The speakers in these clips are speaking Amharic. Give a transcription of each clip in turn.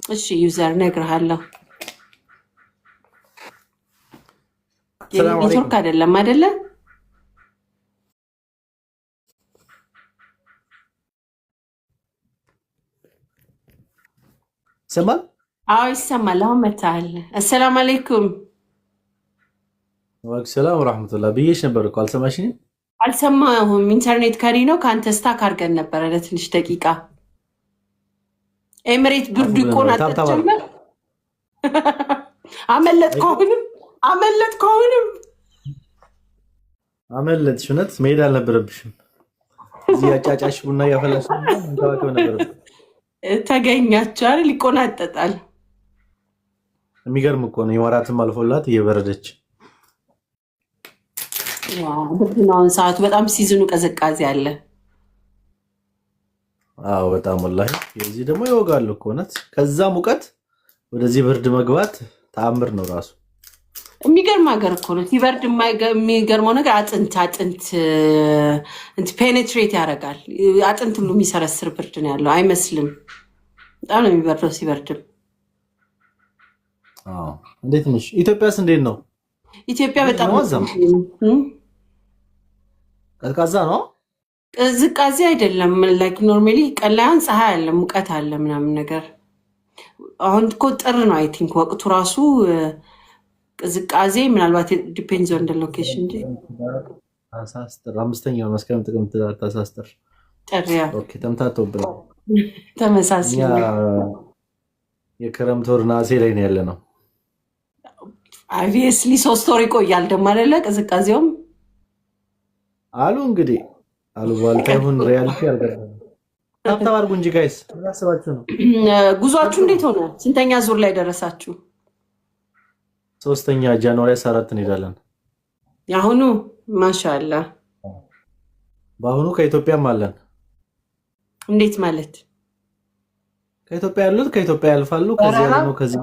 እሺ ዩዘር ነግርሃለሁ። ሰላም ኔትወርክ አለይኩም አይደለ? ሰማል አዎ ይሰማል። አሁን መታል። አሰላሙ አለይኩም። ወአለይኩም ሰላም ወራህመቱላህ ብዬሽ ነበር እኮ አልሰማሽኝም? አልሰማሁም። ኢንተርኔት ከሪ ነው ከአንተ ስታክ አድርገን ነበረ ለትንሽ ደቂቃ። ኤምሬት ብርዱ ይቆናጠጥ አመለጥከውንም አመለጥሽ። እውነት መሄድ አልነበረብሽም። እዚህ አጫጫሽ ቡና እያፈላሽ መንከባከብ ነበረብሽ። ተገኛችሁ አይደል? ይቆናጠጣል። የሚገርም እኮ ነው። የወራትም አልፎላት እየበረደች ብርድናውን ሰዓቱ በጣም ሲዝኑ ቀዝቃዜ አለ። አዎ በጣም ወላሂ። የዚህ ደግሞ ይወጋሉ እኮ እውነት። ከዛ ሙቀት ወደዚህ ብርድ መግባት ተአምር ነው ራሱ። የሚገርም ሀገር እኮ ነው። ሲበርድ የሚገርመው ነገር አጥንት ፔኔትሬት ያደርጋል። አጥንት ሁሉ የሚሰረስር ብርድ ነው ያለው። አይመስልም። በጣም ነው የሚበርደው ሲበርድም። እንዴት ነሽ? ኢትዮጵያስ እንዴት ነው? ኢትዮጵያ በጣም ቀዝቃዛ ነው። ቅዝቃዜ አይደለም። ላይክ ኖርማሊ ቀን ላይ አሁን ፀሐይ አለ፣ ሙቀት አለ ምናምን ነገር። አሁን እኮ ጥር ነው አይ ቲንክ ወቅቱ ራሱ ቅዝቃዜ ምናልባት ዲፔንድስ ኦን ዘ ሎኬሽን እንጂ ታሳስተር አምስተኛው መስከረም ጥቅምት ታሳስተር ጥሪያ ኦኬ ተምታቶብን ተመሳሳይ የክረምት ወር ነሐሴ ላይ ነው ያለ ነው። ኦብቪየስሊ 3 ወር ይቆያል ደግሞ አይደለ? ቅዝቃዜውም አሉ እንግዲህ አሉ ባልታይሁን ሪያሊቲ አልገባም። ታብታብ አድርጉ እንጂ ጋይስ ያስባችሁ ነው። ጉዟችሁ እንዴት ሆነ? ስንተኛ ዙር ላይ ደረሳችሁ? 3ኛ ጃንዋሪ 14 እንሄዳለን። ያሁኑ ማሻአላ። በአሁኑ ከኢትዮጵያም አለን። እንዴት ማለት? ከኢትዮጵያ ያሉት ከኢትዮጵያ ያልፋሉ። ከዚህ ያለው ከዚህ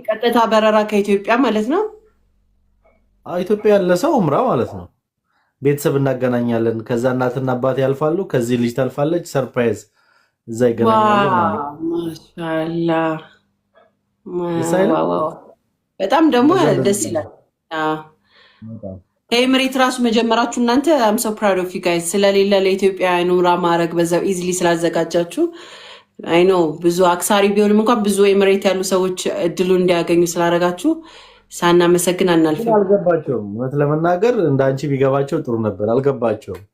ቀጥታ በረራ ከኢትዮጵያ ማለት ነው። ኢትዮጵያ ያለ ሰው ኡምራ ማለት ነው። ቤተሰብ እናገናኛለን። ከዛ እናትና አባት ያልፋሉ። ከዚህ ልጅ ታልፋለች። ሰርፕራይዝ እዛ ይገናኛሉ። ማሻአላ በጣም ደግሞ ደስ ይላል። ኤምሬት ራሱ መጀመራችሁ እናንተ አም ሶ ፕራውድ ኦፍ ዩ ጋይስ። ስለሌለ ለኢትዮጵያ ኑራ ማድረግ በዛው ኢዚሊ ስላዘጋጃችሁ አይ ኖ ብዙ አክሳሪ ቢሆንም እንኳን ብዙ ኤምሬት ያሉ ሰዎች እድሉን እንዲያገኙ ስላደረጋችሁ ሳናመሰግን አናልፍም። አልገባቸውም። እውነት ለመናገር እንዳንቺ ቢገባቸው ጥሩ ነበር። አልገባቸውም።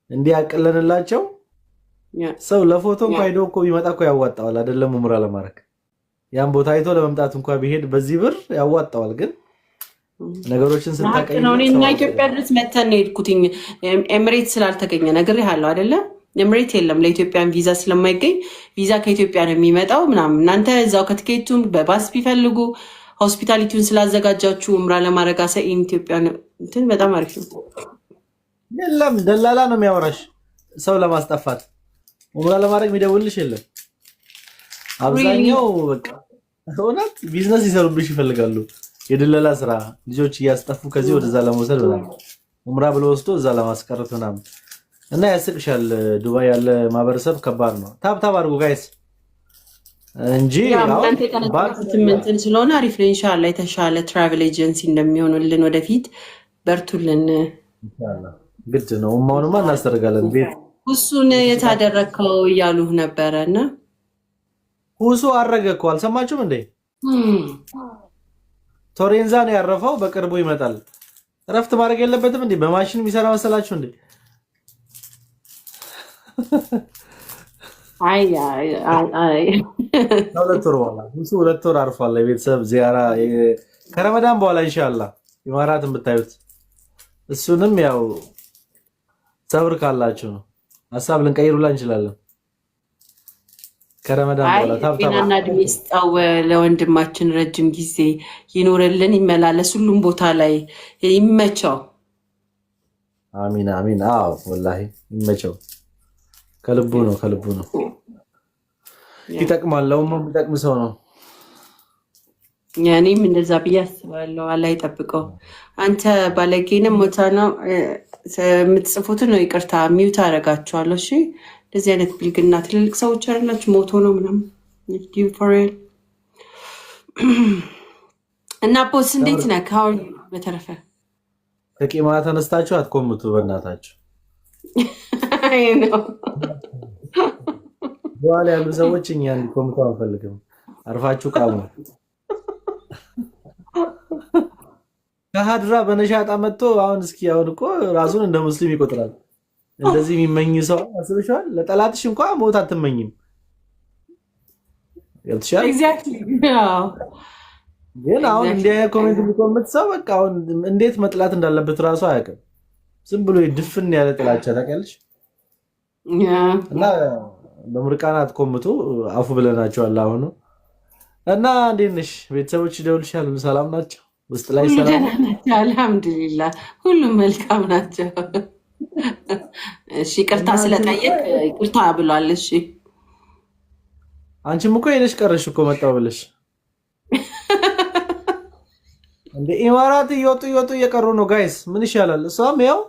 እንዲያቀለንላቸው ሰው ለፎቶ እንኳን ሄዶ እኮ ቢመጣ እኮ ያዋጣዋል አይደለም? ኡምራ ለማድረግ ያን ቦታ አይቶ ለመምጣት እንኳን ቢሄድ በዚህ ብር ያዋጣዋል። ግን ነገሮችን ስታቀኝ ነው እኛ ኢትዮጵያ ድረስ መተን ሄድኩትኝ ኤምሬት ስላልተገኘ ነግሬሃለሁ አይደለ? ኤምሬት የለም ለኢትዮጵያን ቪዛ ስለማይገኝ ቪዛ ከኢትዮጵያ ነው የሚመጣው ምናምን። እናንተ እዛው ከትኬቱም በባስ ቢፈልጉ ሆስፒታሊቲውን ስላዘጋጃችሁ ኡምራ ለማድረግ አሰኢን ኢትዮጵያ እንትን በጣም አሪፍ ነው። የለም ደላላ ነው የሚያወራሽ ሰው ለማስጠፋት። ኡምራ ለማድረግ የሚደውልሽ የለም። አብዛኛው በቃ እውነት ቢዝነስ ይሰሩብሽ ይፈልጋሉ። የደላላ ስራ ልጆች እያስጠፉ ከዚህ ወደዛ ለመውሰድ ምናምን ኡምራ ብሎ ወስዶ እዛ ለማስቀረት ምናምን እና ያስቅሻል። ዱባይ ያለ ማህበረሰብ ከባድ ነው። ታብታብ አድርጉ ጋይስ እንጂ እንትን ስለሆነ አሪፍ ነው። ኢንሻአላህ የተሻለ ትራቨል ኤጀንሲ እንደሚሆኑልን ወደፊት በርቱልን። ግድ ነው። ኡማውንማ እናስተርጋለን። ቤት ሁሱን የታደረከው እያሉህ ነበረና ሁሱ አረገ እኮ አልሰማችሁም እንዴ? ቶሬንዛ ነው ያረፈው። በቅርቡ ይመጣል። እረፍት ማድረግ የለበትም እንዴ? በማሽን የሚሰራ መሰላችሁ እንዴ? አይ 2 ወር አርፏል። የቤተሰብ ዚያራ ከረመዳን በኋላ ኢንሻአላህ ኢማራት የምታዩት እሱንም ያው ሰብር ካላችሁ ነው። ሐሳብ ልንቀይሩላ እንችላለን። ከረመዳን በኋላ ታብታና እድሜ ይስጠው ለወንድማችን፣ ረጅም ጊዜ ይኖርልን፣ ይመላለስ፣ ሁሉም ቦታ ላይ ይመቸው። አሚን አሚን። አዎ ወላሂ ይመቸው። ከልቡ ነው ከልቡ ነው። ይጠቅማል። ለውም የሚጠቅም ሰው ነው። እኔም እንደዛ ብዬ አስባለሁ። አላህ ይጠብቀው። አንተ ባለጌንም ሞታ ነው የምትጽፉትን ነው ይቅርታ ሚውት አደርጋችኋለሁ። እሺ እንደዚህ አይነት ብልግና ትልልቅ ሰዎች አይደላችሁ ሞቶ ነው ምናምን እና ፖስ እንዴት ነህ? አሁን በተረፈ ከቂማ ተነስታችሁ አትኮምቱ በእናታችሁ። አይ ነው በኋላ ያሉ ሰዎች እኛ እንዲኮምቱ አንፈልግም። አርፋችሁ ቃሙ። ከሀድራ በነሻጣ መጥቶ አሁን እስኪ አሁን እኮ ራሱን እንደ ሙስሊም ይቆጥራል። እንደዚህ የሚመኝ ሰው አስበሽዋል? ለጠላትሽ እንኳን ሞት አትመኝም። ያልተሻለ ኤግዛክትሊ ግን አሁን እንዲህ አይነት ኮሜንት የሚቆምት ሰው በቃ አሁን እንዴት መጥላት እንዳለበት ራሱ አያውቅም። ዝም ብሎ ድፍን ያለ ጥላቻ ታውቂያለሽ። እና በምርቃና አትኮምቱ፣ አፉ ብለናቸዋል። አሁን እና እንዴት ነሽ? ቤተሰቦች ይደውልሻል? ሰላም ናቸው? ውስጥ ላይ ሰላም ናቸው? አልሐምዱሊላህ ሁሉም መልካም ናቸው። እሺ ይቅርታ ስለጠየቅ ይቅርታ ብሏል። እሺ አንቺም እኮ ሄደሽ ቀረሽ እኮ መጣሁ ብለሽ እንደ ኢማራት እየወጡ እየቀሩ ነው ጋይስ። ምን ይሻላል? እሷም ያው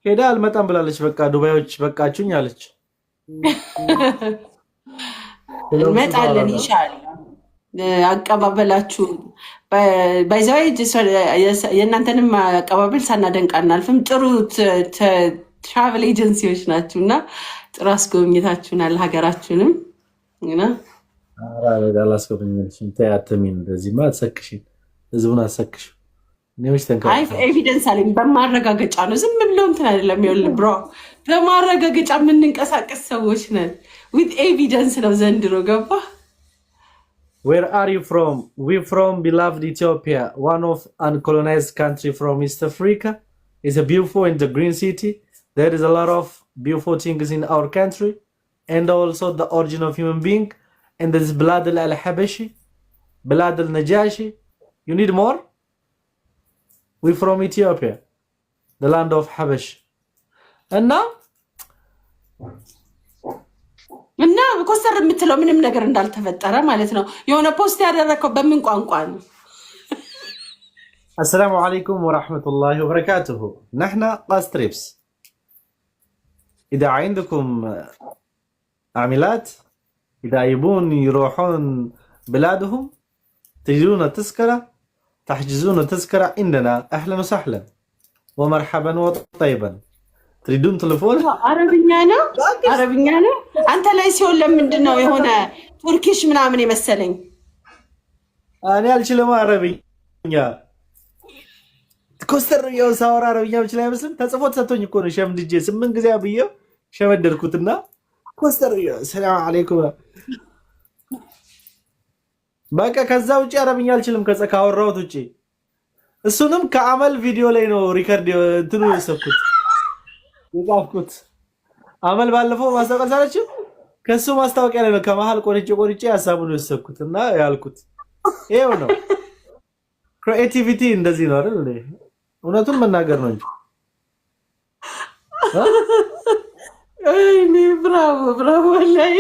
ሄዳ አልመጣም ብላለች። በቃ ዱባዮች በቃችሁኝ አለች። እንመጣለን ኢንሻአላህ። አቀባበላችሁ ባይዛው የእናንተንም አቀባበል ሳናደንቅ አናልፍም። ጥሩ ትራቨል ኤጀንሲዎች ናችሁ እና ጥሩ አስጎብኝታችሁናል ሀገራችሁንም እና አላስጎብኝልሽም። ተይ አትሚን፣ እንደዚህማ አትሰክሽኝ፣ ህዝቡን አትሰክሽ። ኤቪደንስ አለኝ በማረጋገጫ ነው። ዝም ብሎ እንትን አይደለም። ይኸውልህ ብሮ በማረጋገጫ የምንንቀሳቀስ ሰዎች ነን። ዊት ኤቪደንስ ነው ዘንድሮ ገባ። Where are you from? We from beloved Ethiopia, one of uncolonized country from East Africa. It's a beautiful and a green city. There is a lot of beautiful things in our country, and also the origin of human being. And there is Bilad al-Habashi, Bilad al-Najashi. You need more? We from Ethiopia, the land of Habash. And now? እና ኮስተር የምትለው ምንም ነገር እንዳልተፈጠረ ማለት ነው። የሆነ ፖስት ያደረከው በምን ቋንቋ ነው? السلام عليكم ورحمة الله وبركاته. نحن قاستريبس. إذا عندكم عاملات إذا يبون يروحون بلادهم تجدون تذكرة تحجزون تذكرة عندنا. أهلا وسهلا ومرحبا وطيبا. ትሪዱን ቴሌፎን አረብኛ ነው አረብኛ ነው። አንተ ላይ ሲሆን ለምንድን ነው የሆነ ቱርኪሽ ምናምን የመሰለኝ? እኔ አልችልም አረብኛ። ኮስተር ያው ሳወራ አረብኛ ብቻ አይመስልም። ተጽፎ ተሰጥቶኝ እኮ ነው ሸምድጄ 8 ጊዜ አብዬው ሸመደርኩትና ኮስተር ሰላም አለይኩም በቃ። ከዛ ውጪ አረብኛ አልችልም ካወራሁት ውጪ። እሱንም ከአመል ቪዲዮ ላይ ነው ሪከርድ እንትኑ የሰኩት የጻፍኩት። አመል ባለፈው ማስታወቂያ ሰራችሁ ከሱ ማስታወቂያ ላይ ነው ከመሃል ቆርጬ ሐሳቡን ወሰድኩት እና ያልኩት ይሄው ነው። ክሪኤቲቪቲ እንደዚህ ነው አይደል? እውነቱን መናገር ነው እንጂ እኔ ብራቮ ላይ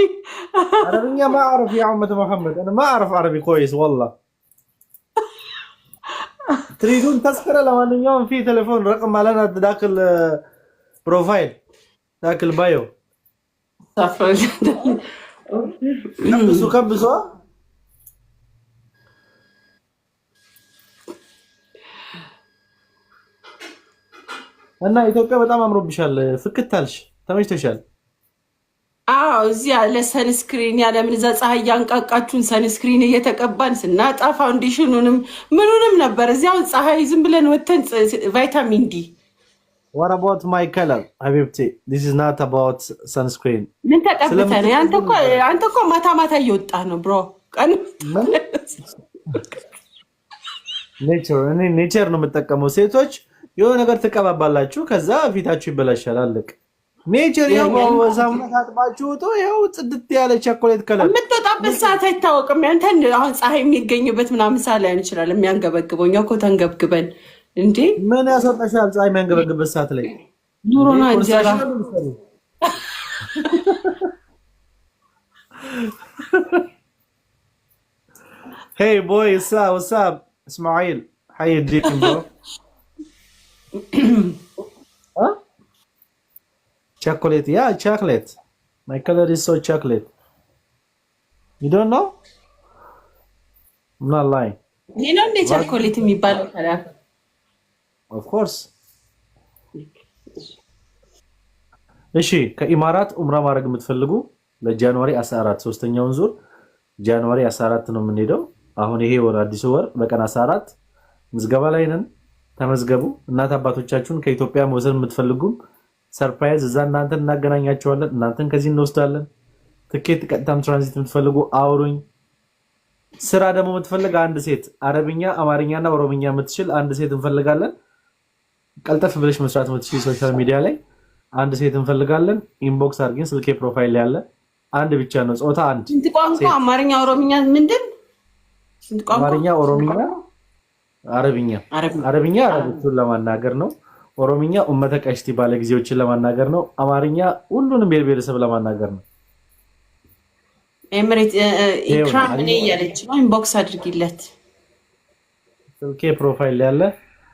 عربية ما أعرف يا عمة محمد. أنا ما أعرف عربي كويس والله. تريدون تذكرة؟ لو أن اليوم في تليفون رقم لنا داخل بروفايل داخل بايو. كبسوا እና ኢትዮጵያ በጣም አምሮብሻል። ፍክት አልሽ፣ ተመችቶሻል? አዎ እዚህ ያለ ሰንስክሪን ያለ ምን እዛ ፀሐይ ያንቃቃችሁን ሰንስክሪን እየተቀባን ስናጣ ፋውንዴሽኑንም ምኑንም ነበር። እዚያው ፀሐይ ዝም ብለን ወተን ቫይታሚን ዲ What about my color, Habibti? This is not about sunscreen. ምን ተቀብተህ ነው? አንተ እኮ ማታ ማታ እየወጣህ ነው ብሮ። ቀን ኔቸር ነው የምጠቀመው። ሴቶች የሆነ ነገር ትቀባባላችሁ፣ ከዛ ፊታችሁ ይበላሻል። አለቅ ኔቸር ያው ሳሙና ታጥባችሁ ወጡ፣ ያው ጽድት ያለ ቸኮሌት ከለር። የምትወጣበት ሰዓት አይታወቅም። ያንተ አሁን ፀሐይ የሚገኝበት ምናምን ሰዓት ላይሆን ይችላል የሚያንገበግበው። እኛ እኮ ተንገብግበን እንዴ ምን ያስወጣሻል? ፀሐይ የሚያንገበግበት ሰዓት ላይ ኑሮ ነው እንጀራ። Hey boy, what's up? Ismail, how you doing, bro? Huh? Chocolate, yeah, chocolate. My color is so chocolate. You don't know? ምን ላይ ይሄ ነው እንደ ቸኮሌት የሚባለው ታዲያ? ኦፍ ኮርስ። እሺ ከኢማራት ኡምራ ማድረግ የምትፈልጉ ለጃንዋሪ 14 ሶስተኛውን ዙር ጃንዋሪ 14 ነው የምንሄደው። አሁን ይሄ ወር አዲሱ ወር በቀን 14 ምዝገባ ላይ ነን። ተመዝገቡ። እናት አባቶቻችሁን ከኢትዮጵያ መውሰድ የምትፈልጉም ሰርፕራይዝ እዛ እናንተን እናገናኛቸዋለን። እናንተን ከዚህ እንወስዳለን። ትኬት ቀጥታም ትራንዚት የምትፈልጉ አውሩኝ። ስራ ደግሞ የምትፈልግ አንድ ሴት አረብኛ፣ አማርኛና ኦሮምኛ የምትችል አንድ ሴት እንፈልጋለን። ቀልጠፍ ብለሽ መስራት የምትችል ሶሻል ሚዲያ ላይ አንድ ሴት እንፈልጋለን። ኢንቦክስ አድርጊን። ስልኬ ፕሮፋይል ላይ ያለ አንድ ብቻ ነው። ጾታ አንድ። ስንት ቋንቋ? አማርኛ፣ ኦሮምኛ ምንድን? ስንት ቋንቋ? አማርኛ፣ ኦሮምኛ፣ አረብኛ። አረብኛ አረቦቹን ለማናገር ነው። ኦሮምኛ ኡመተ ቀሽቲ ባለጊዜዎችን ለማናገር ነው። አማርኛ ሁሉንም ብሔረሰብ ለማናገር ነው። ኤምሬት ኢክራም እኔ እያለች ነው። ኢንቦክስ አድርጊለት። ስልኬ ፕሮፋይል ላይ ያለ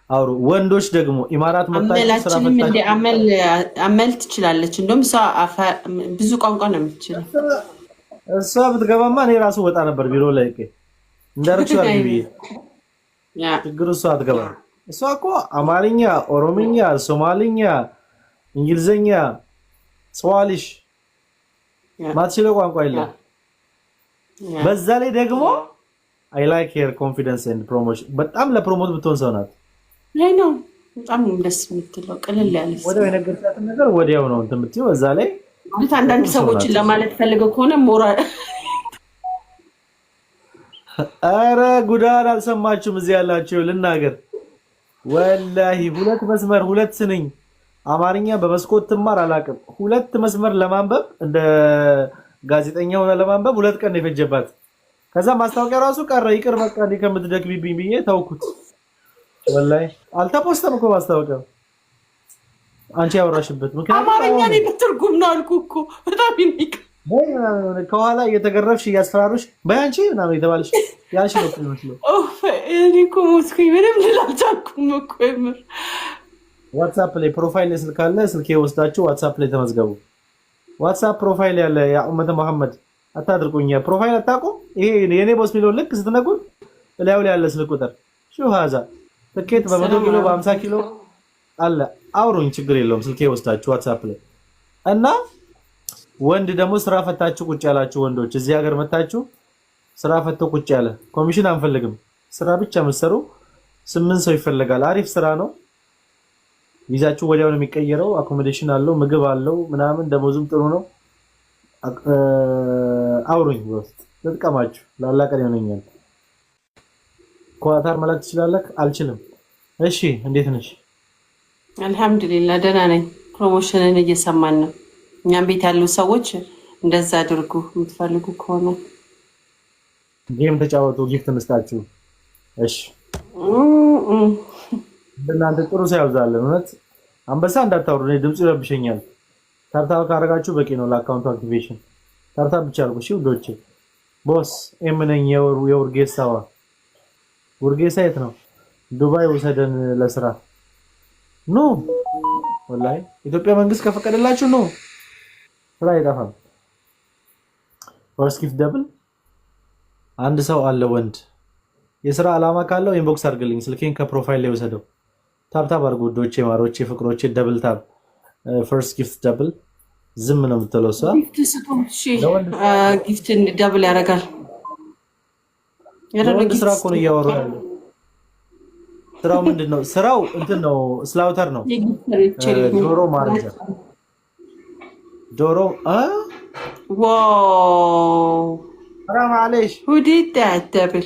አውሩ። ወንዶች ደግሞ ኢማራት መጣችሁ ስራ ፈታችሁ አመል ትችላለች። እንደውም እሷ ብዙ ቋንቋ ነው የምትችለው። እሷ ብትገባማ እኔ ራሱ ወጣ ነበር ቢሮ ላይ እንዳርክሽ አርጊ። ችግሩ እሷ አትገባም። እሷ እኮ አማርኛ፣ ኦሮምኛ፣ ሶማሊኛ፣ እንግሊዘኛ፣ ስዋሊሽ ማትችለው ቋንቋ የለም። በዛ ላይ ደግሞ አይ ላይክ ሄር ኮንፊደንስ ኤንድ ፕሮሞሽን በጣም ለፕሮሞት ብትሆን ሰው ናት። ላይ ነው በጣም ደስ የምትለው ቅልል ያለች ወዲያው የነገርሻትን ነገር ወዲያው ነው እንትን የምትይው። እዛ ላይ ማለት አንዳንድ ሰዎችን ለማለት ፈልገው ከሆነ ሞራል አረ ጉዳን አልሰማችሁም? እዚህ ያላችሁ ልናገር ወላሂ ሁለት መስመር ሁለት ስንኝ አማርኛ በመስኮት ትማር አላውቅም። ሁለት መስመር ለማንበብ እንደ ጋዜጠኛ ሆነ ለማንበብ 2 ቀን የፈጀባት። ከዛ ማስታወቂያ ራሱ ቀረ። ይቅር በቃ እንዴ ከምትደክሚብኝ ብዬ ተውኩት። ወላሂ አልተፖስተም እኮ ማስታወቂያው አንቺ ያወራሽበት። ምክንያቱም አማርኛ ላይ በትርጉም ነው አልኩ እኮ በጣም ይንቅ ከኋላ እየተገረፍሽ እያስፈራሩሽ በያንቺ ምናምን የተባልሽ ያልሽ ነው የሚመስለው። እኔ እኮ ሞትኩኝ። ምንም ልል አልቻልኩም እኮ የምር። ዋትስአፕ ላይ ፕሮፋይል ላይ ስልክ አለ። ስልኬ ወስዳችሁ ዋትስአፕ ላይ ተመዝገቡ። ዋትስአፕ ፕሮፋይል ያለ ያ ኡመተ መሐመድ አታድርቁኝ። ፕሮፋይል አታውቁም? ይሄ የኔ ቦስ ሚለው ልክ ስትነኩት እላዩ ላይ ያለ ስልክ ቁጥር ሹሃዛ ትኬት በ100 ኪሎ በ50 ኪሎ አለ። አውሩኝ፣ ችግር የለውም። ስልኬ ወስዳችሁ ዋትስአፕ ላይ እና ወንድ ደግሞ ስራ ፈታችሁ ቁጭ ያላችሁ ወንዶች እዚህ ሀገር መታችሁ ስራ ፈቶ ቁጭ ያለ ኮሚሽን አንፈልግም። ስራ ብቻ መሰሩ 8 ሰው ይፈልጋል። አሪፍ ስራ ነው። ቪዛችሁ ወዲያው ነው የሚቀየረው። አኮሞዴሽን አለው፣ ምግብ አለው ምናምን፣ ደሞዙም ጥሩ ነው። አውሩኝ ወስጥ ልጥቀማችሁ። ላላቀን ይሆነኛል። ኳታር መላክ ትችላለህ? አልችልም። እሺ እንዴት ነሽ? አልহামዱሊላህ ደህና ነኝ። ፕሮሞሽንን እየሰማን ነው። እኛም ቤት ያሉ ሰዎች እንደዛ አድርጉ የምትፈልጉ ከሆነ ጌም ተጫወቱ፣ ጊፍት እንስጣችሁ። እሺ እናንተ ጥሩ ሰው ያብዛለን። እውነት አንበሳ እንዳታወሩ፣ እኔ ድምፁ ይረብሸኛል። ታርታው ካረጋችሁ በቂ ነው ለአካውንቱ አክቲቬሽን። ታርታ ብቻ አድርጉ። እሺ ውዶቼ። ቦስ ኤምነኝ የውርጌሳዋ ውርጌሳ የት ነው? ዱባይ ወሰደን ለስራ ኑ። ወላሂ ኢትዮጵያ መንግስት ከፈቀደላችሁ ነው። ስራ አይጠፋም። ፈርስት ጊፍት ደብል አንድ ሰው አለ ወንድ የስራ አላማ ካለው ኢንቦክስ አድርግልኝ። ስልኬን ከፕሮፋይል ላይ ወሰደው። ታብታብ አድርጉ ውዶቼ፣ ማሮቼ፣ ፍቅሮቼ። ደብል ታብ ፈርስት ጊፍት ደብል። ዝም ነው የምትለው እሷ። ጊፍት ደብል ያደርጋል። የወንድ ስራ እኮ ነው እያወሩ ያለው። ስራው ምንድን ነው? ስራው እንትን ነው፣ ስላውተር ነው። ዶሮ ማረጃ ዶሮ ዋው حرام عليش وديت الدبل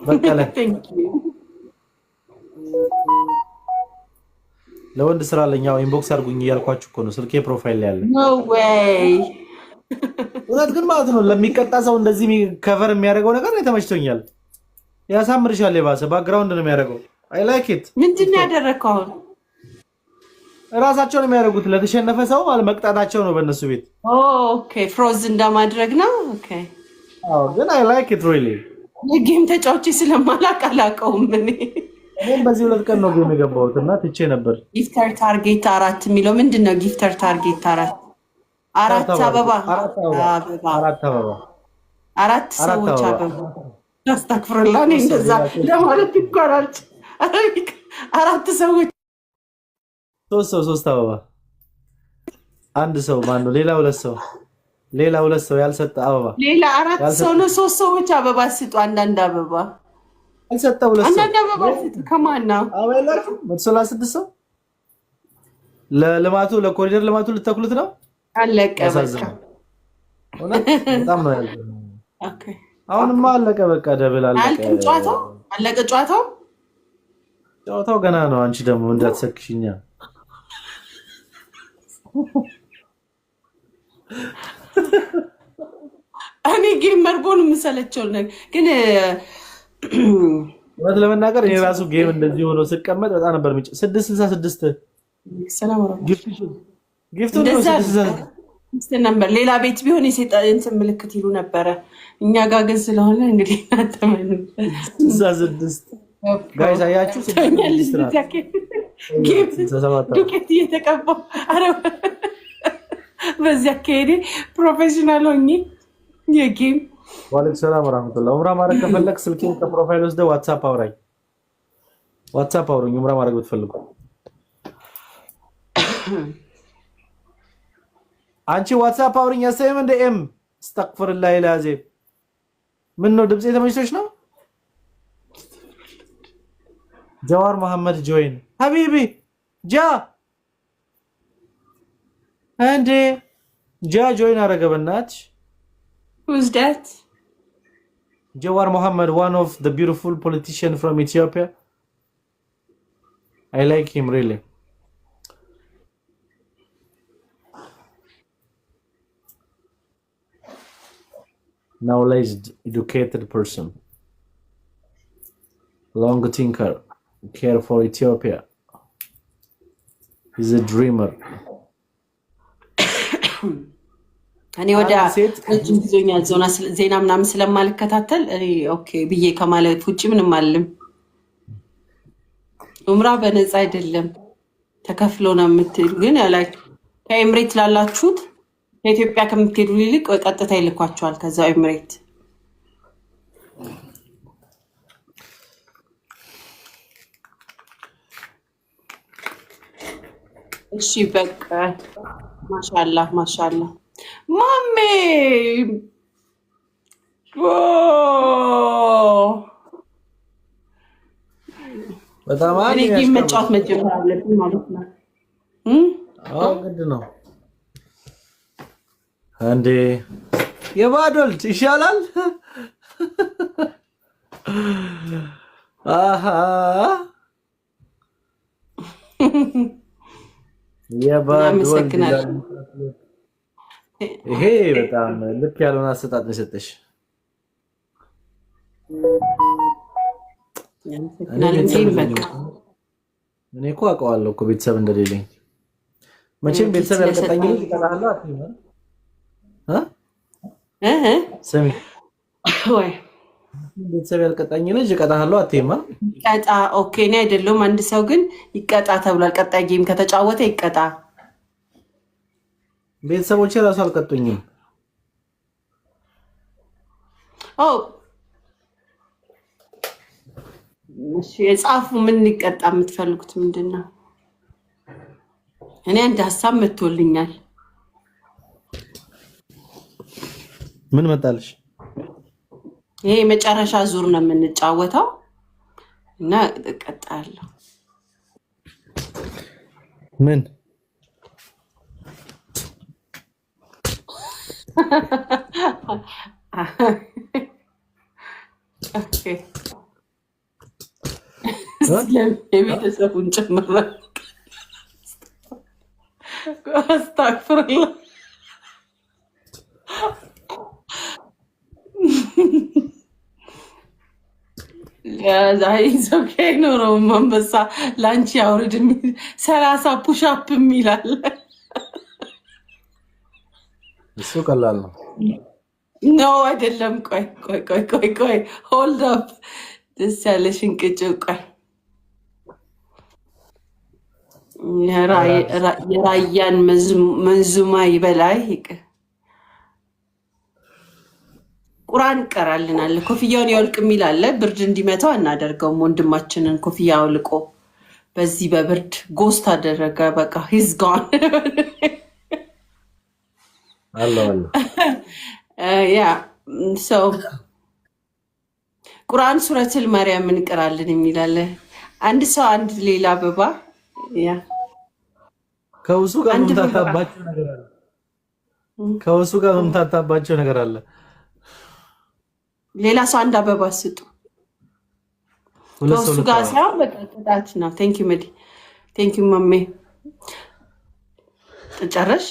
በቀለ ለወንድ ስራ ለኛው ኢንቦክስ አድርጉኝ እያልኳችሁ እኮ ነው። ስልኬ ፕሮፋይል ላይ ያለ ኖ ዌይ። እውነት ግን ማለት ነው ለሚቀጣ ሰው እንደዚህ ከቨር የሚያደርገው ነገር ተመችቶኛል። ያሳምርሻል። የባሰ ባክግራውንድ ነው የሚያደርገው። አይ ላይክ ኢት። ምንድን ነው ያደረከው? ራሳቸው ነው የሚያደርጉት። ለተሸነፈ ሰው ማለት መቅጣታቸው ነው በእነሱ ቤት። ኦኬ ፍሮዝ እንደማድረግ ነው። ኦኬ አዎ፣ ግን አይ ላይክ ኢት ሪሊ። የጌም ተጫውቼ ስለማላውቅ አላውቀውም። እኔም በዚህ 2 ቀን ነው ጌም የገባሁት እና ትቼ ነበር። ጊፍተር ታርጌት 4 የሚለው ምንድን ነው? ጊፍተር ታርጌት 4 አበባ 4 ሰዎች አበባ አስተክፍርላ እኔ እንደዛ ለማለት ይቆራል። 4 ሰዎች 3 አበባ አንድ ሰው ማን ነው? ሌላ 2 ሰው ያልሰጠ አበባ ሌላ 4 ሰው ነው። 3 ሰዎች አበባ ስጡ። አንዳንድ አበባ ያልሰጠ 2 ሰው አንዳንድ አበባ ስጡ። ከማን ነው? አበላችሁ 136 ሰው ለልማቱ ለኮሪደር ልማቱ ልተክሉት ነው። አለቀ በቃ በጣም ነው ያለው። ኦኬ አሁንማ አለቀ በቃ ደብል አለቀ። አለቀ ጨዋታው ገና ነው። አንቺ ደግሞ እንዳትሰክሽኛ። እኔ ጌም መርጎን የምሰለቸው ነገር ግን እውነት ለመናገር እኔ ራሱ ጌም እንደዚህ ሆኖ ስቀመጥ በጣም ነበር 666 ሰላም ጊፍቱ ነበር። ሌላ ቤት ቢሆን የሰይጣን ምልክት ይሉ ነበረ። እኛ ጋር ግን ስለሆነ እንግዲህ እናተመን 66 ጋይስ አያችሁ 66 ዱቄት እየተቀባው በዚያ ከሄደ ፕሮፌሽናል ሆኜ የጌም ወአለይኩም ሰላም ወራህመቱላህ። ኡምራ ማድረግ ከፈለክ ስልኬን ከፕሮፋይል ወስደህ ዋትስአፕ አውሩኝ። ኡምራ ማድረግ ብትፈልጉ አንቺ ዋትስአፕ አውሩኝ። ያሰየም እንደ ኤም አስተግፍሩላህ ኢላዚም። ምን ነው ድምጼ ተመችቶሽ ነው? ጀዋር መሐመድ ጆይን ሀቢቢ ጃ እንዴ ጃ ጆይን አረገ በእናትሽ። Who's that? Jawar Mohammed, one of the beautiful politicians from Ethiopia. I like him really. Knowledge, educated person. Long thinker, care for Ethiopia. He's a dreamer. እኔ ወደ ረጅም ጊዜኛል ዜና ምናምን ስለማልከታተል እኔ ኦኬ ብዬ ከማለት ውጭ ምንም አልልም። ኡምራ በነፃ አይደለም ተከፍሎ ነው የምትሄዱ። ግን ያላችሁ ከኤምሬት ላላችሁት ከኢትዮጵያ ከምትሄዱ ይልቅ ቀጥታ ይልኳቸዋል ከዛው ኤምሬት። እሺ በቃ ማሻአላህ ማሻአላህ ማሜ በጣም እኔ ጌም መጫወት መጀመር አለብኝ ማለት ነው። አዎ ግድ ነው እንዴ። የባዶልት ይሻላል። አሃ የባዶልት ይሄ በጣም ልክ ያለውን አሰጣጥ ነው የሰጠሽ። እኔ እኮ አውቀዋለሁ እኮ ቤተሰብ እንደሌለኝ። መቼም ቤተሰብ ያልቀጣኝ ልጅ እቀጣለሁ አትይም ስሚ ወይ ቤተሰብ ያልቀጣኝ ልጅ እቀጣለሁ አትይም ቀጣ ኦኬ እኔ አይደለም አንድ ሰው ግን ይቀጣ ተብሏል። ቀጣይ ጌም ከተጫወተ ይቀጣ። ቤተሰቦቼ ራሱ አልቀጡኝም። እሺ የጻፉ ምን ሊቀጣ የምትፈልጉት ምንድነው? እኔ አንድ ሀሳብ መጥቶልኛል። ምን መጣልሽ? ይሄ የመጨረሻ ዙር ነው የምንጫወተው እና እቀጣለሁ። ምን የቤተሰቡን ጭምር አስታክፍርላ ዛይዞኬ ኖረው መንበሳ ላንቺ አውርድ 30 ፑሻፕ የሚላል እሱ ቀላል ነው። ኖ አይደለም። ቆይ ሆልድ አፕ ደስ ያለሽን ቅጭ ቆይ የራያን መንዙማ ይበላይ ቁርአን ቀራልናል። ኮፍያውን ያውልቅ የሚል አለ። ብርድ እንዲመታው እናደርገውም። ወንድማችንን ኮፍያ አውልቆ በዚህ በብርድ ጎስት አደረገ። በቃ ሂዝ ጋን ያ ሰው ቁርአን ሱረቱል መርየም እንቀራለን የሚላለ አንድ ሰው አንድ ሌላ አበባ ያ ከውሱ ጋር መምታታባቸው ነገር አለ። ከውሱ ጋር መምታታባቸው ነገር አለ። ሌላ ሰው አንድ አበባ ስጡ። ከውሱ ጋር ሳይሆን በቃ ቅጣት ነው። ቴንክ ዩ መዲ ቴንክ ዩ ማሜ ጨረሽ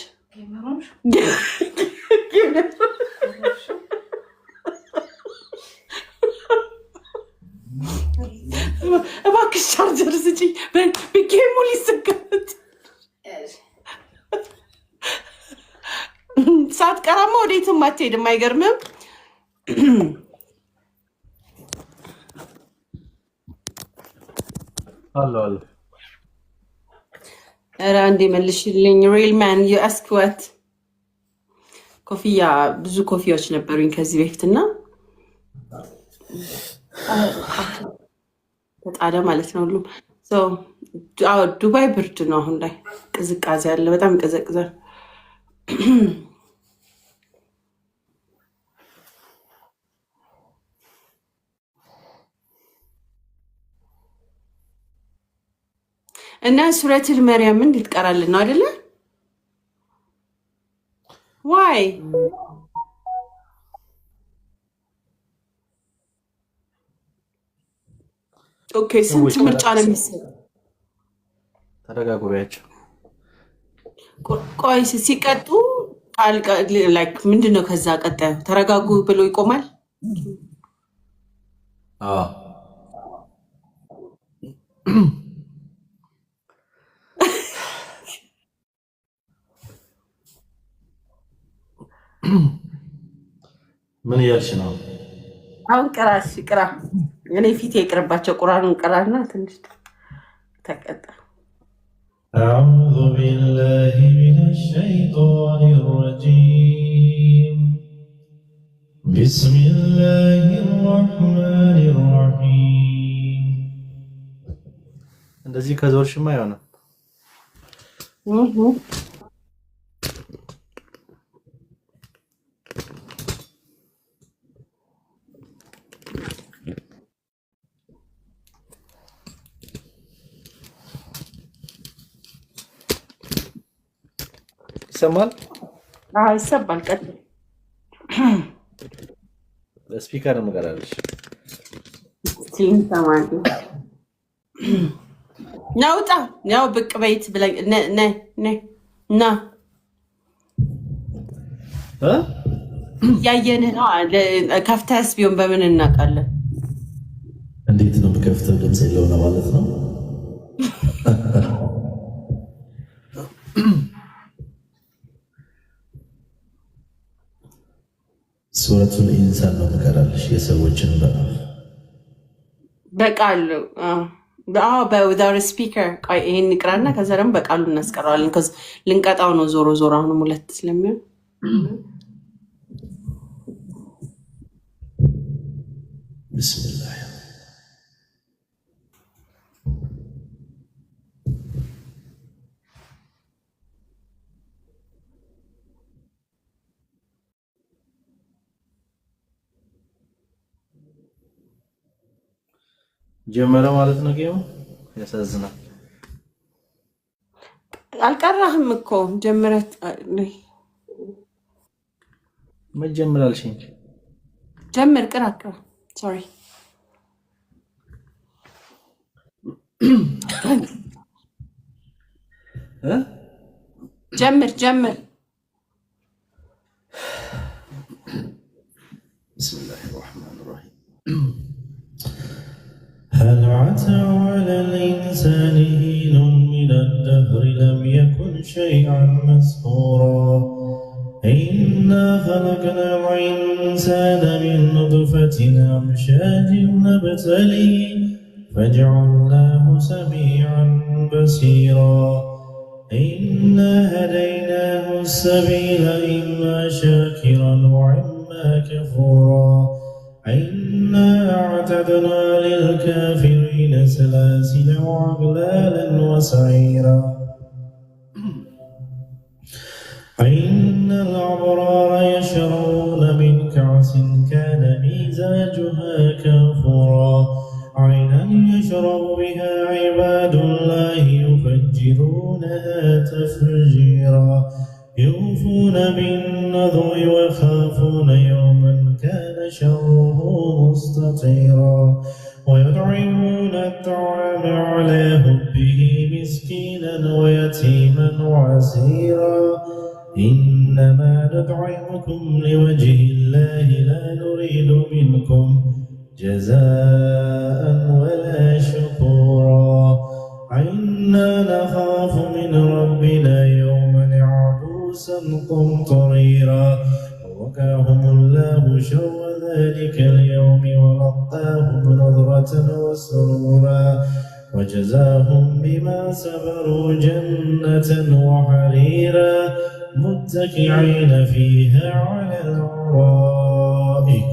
እባክሽ ቻርጀር ስጪኝ። በጌሙ ሊሰገት ሳትቀራማ ወዴትም አትሄድም። አይገርምም? ኧረ አንዴ መልሽልኝ። ሪል ማን ዩ አስክ ዋት ኮፍያ ብዙ ኮፍያዎች ነበሩኝ ከዚህ በፊት እና ተጣደ ማለት ነው ሁሉም። ዱባይ ብርድ ነው አሁን ላይ ቅዝቃዜ አለ። በጣም ይቀዘቅዛል። እና ሱረቱል መርየምን ልትቀራልን ነው አይደለ? ዋይ ኦኬ። ስንት ምርጫ ነው የሚሰጠው? ተረጋጉ በያቸው። ቆይ ሲቀጡ ላይክ ምንድን ነው ከዛ ቀጣዩ? ተረጋጉ ብሎ ይቆማል? ምን እያልሽ ነው? አሁን ቅራሽ ቅራ። እኔ ፊት የቅርባቸው ቁርአኑን ቅራና ትንሽ ተቀጣ። أعوذ بالله من الشيطان الرجيم بسم الله الرحمن الرحيم እንደዚህ ከዞርሽማ አይሆንም። ይሰማል? አዎ ይሰማል። ቀጥል። ስፒከር መቀራለሽ ሲንሰማል ናውጣ ያው ብቅ በይት ብለኝ ና ያየንህ ነው። ከፍተህስ ቢሆን በምን እናውቃለን? እንዴት ነው በከፍተህ ድምፅ የለውም ማለት ነው። ሱረቱል ኢንሳን ነው መቀራለሽ የሰዎችን በቃል በዊዛውት ስፒከር ይሄን ይቅራና ከዛ ደግሞ በቃሉ እናስቀረዋለን። ልንቀጣው ነው ዞሮ ዞሮ አሁንም ሁለት ስለሚሆን ቢስሚላህ ጀመረ ማለት ነው። ጌሙ ያሳዝናል። አልቀራህም እኮ ጀመረት መጀመራልሽኝ ጀምር ቅራ ሶሪ ጀምር ቢስሚላሂ ረህማኒ ረሂም هل عتى على الإنسان حين من الدهر لم يكن شيئا مذكورا إنا خلقنا الإنسان من نطفة أمشاج نبتليه فجعلناه سميعا بصيرا إنا هديناه السبيل إما شاكرا وإما كفورا وأعتدنا للكافرين سلاسل وأغلالا وسعيرا إن الأبرار يشربون من كأس كان مزاجها كافورا عينا يشرب بها عباد الله يفجرونها تفجيرا يوفون بالنذر ويخافون يوما كان شره مستطيرا ويطعمون الطعام على حبه مسكينا ويتيما وعسيرا إنما نطعمكم لوجه الله لا نريد منكم جزاء ولا شكورا إنا نخاف من ربنا يوما عبوسا قمطريرا ووقاهم الله شر ذلك اليوم ولقاهم نظرة وسرورا وجزاهم بما صبروا جنة وحريرا متكئين فيها على الأرائك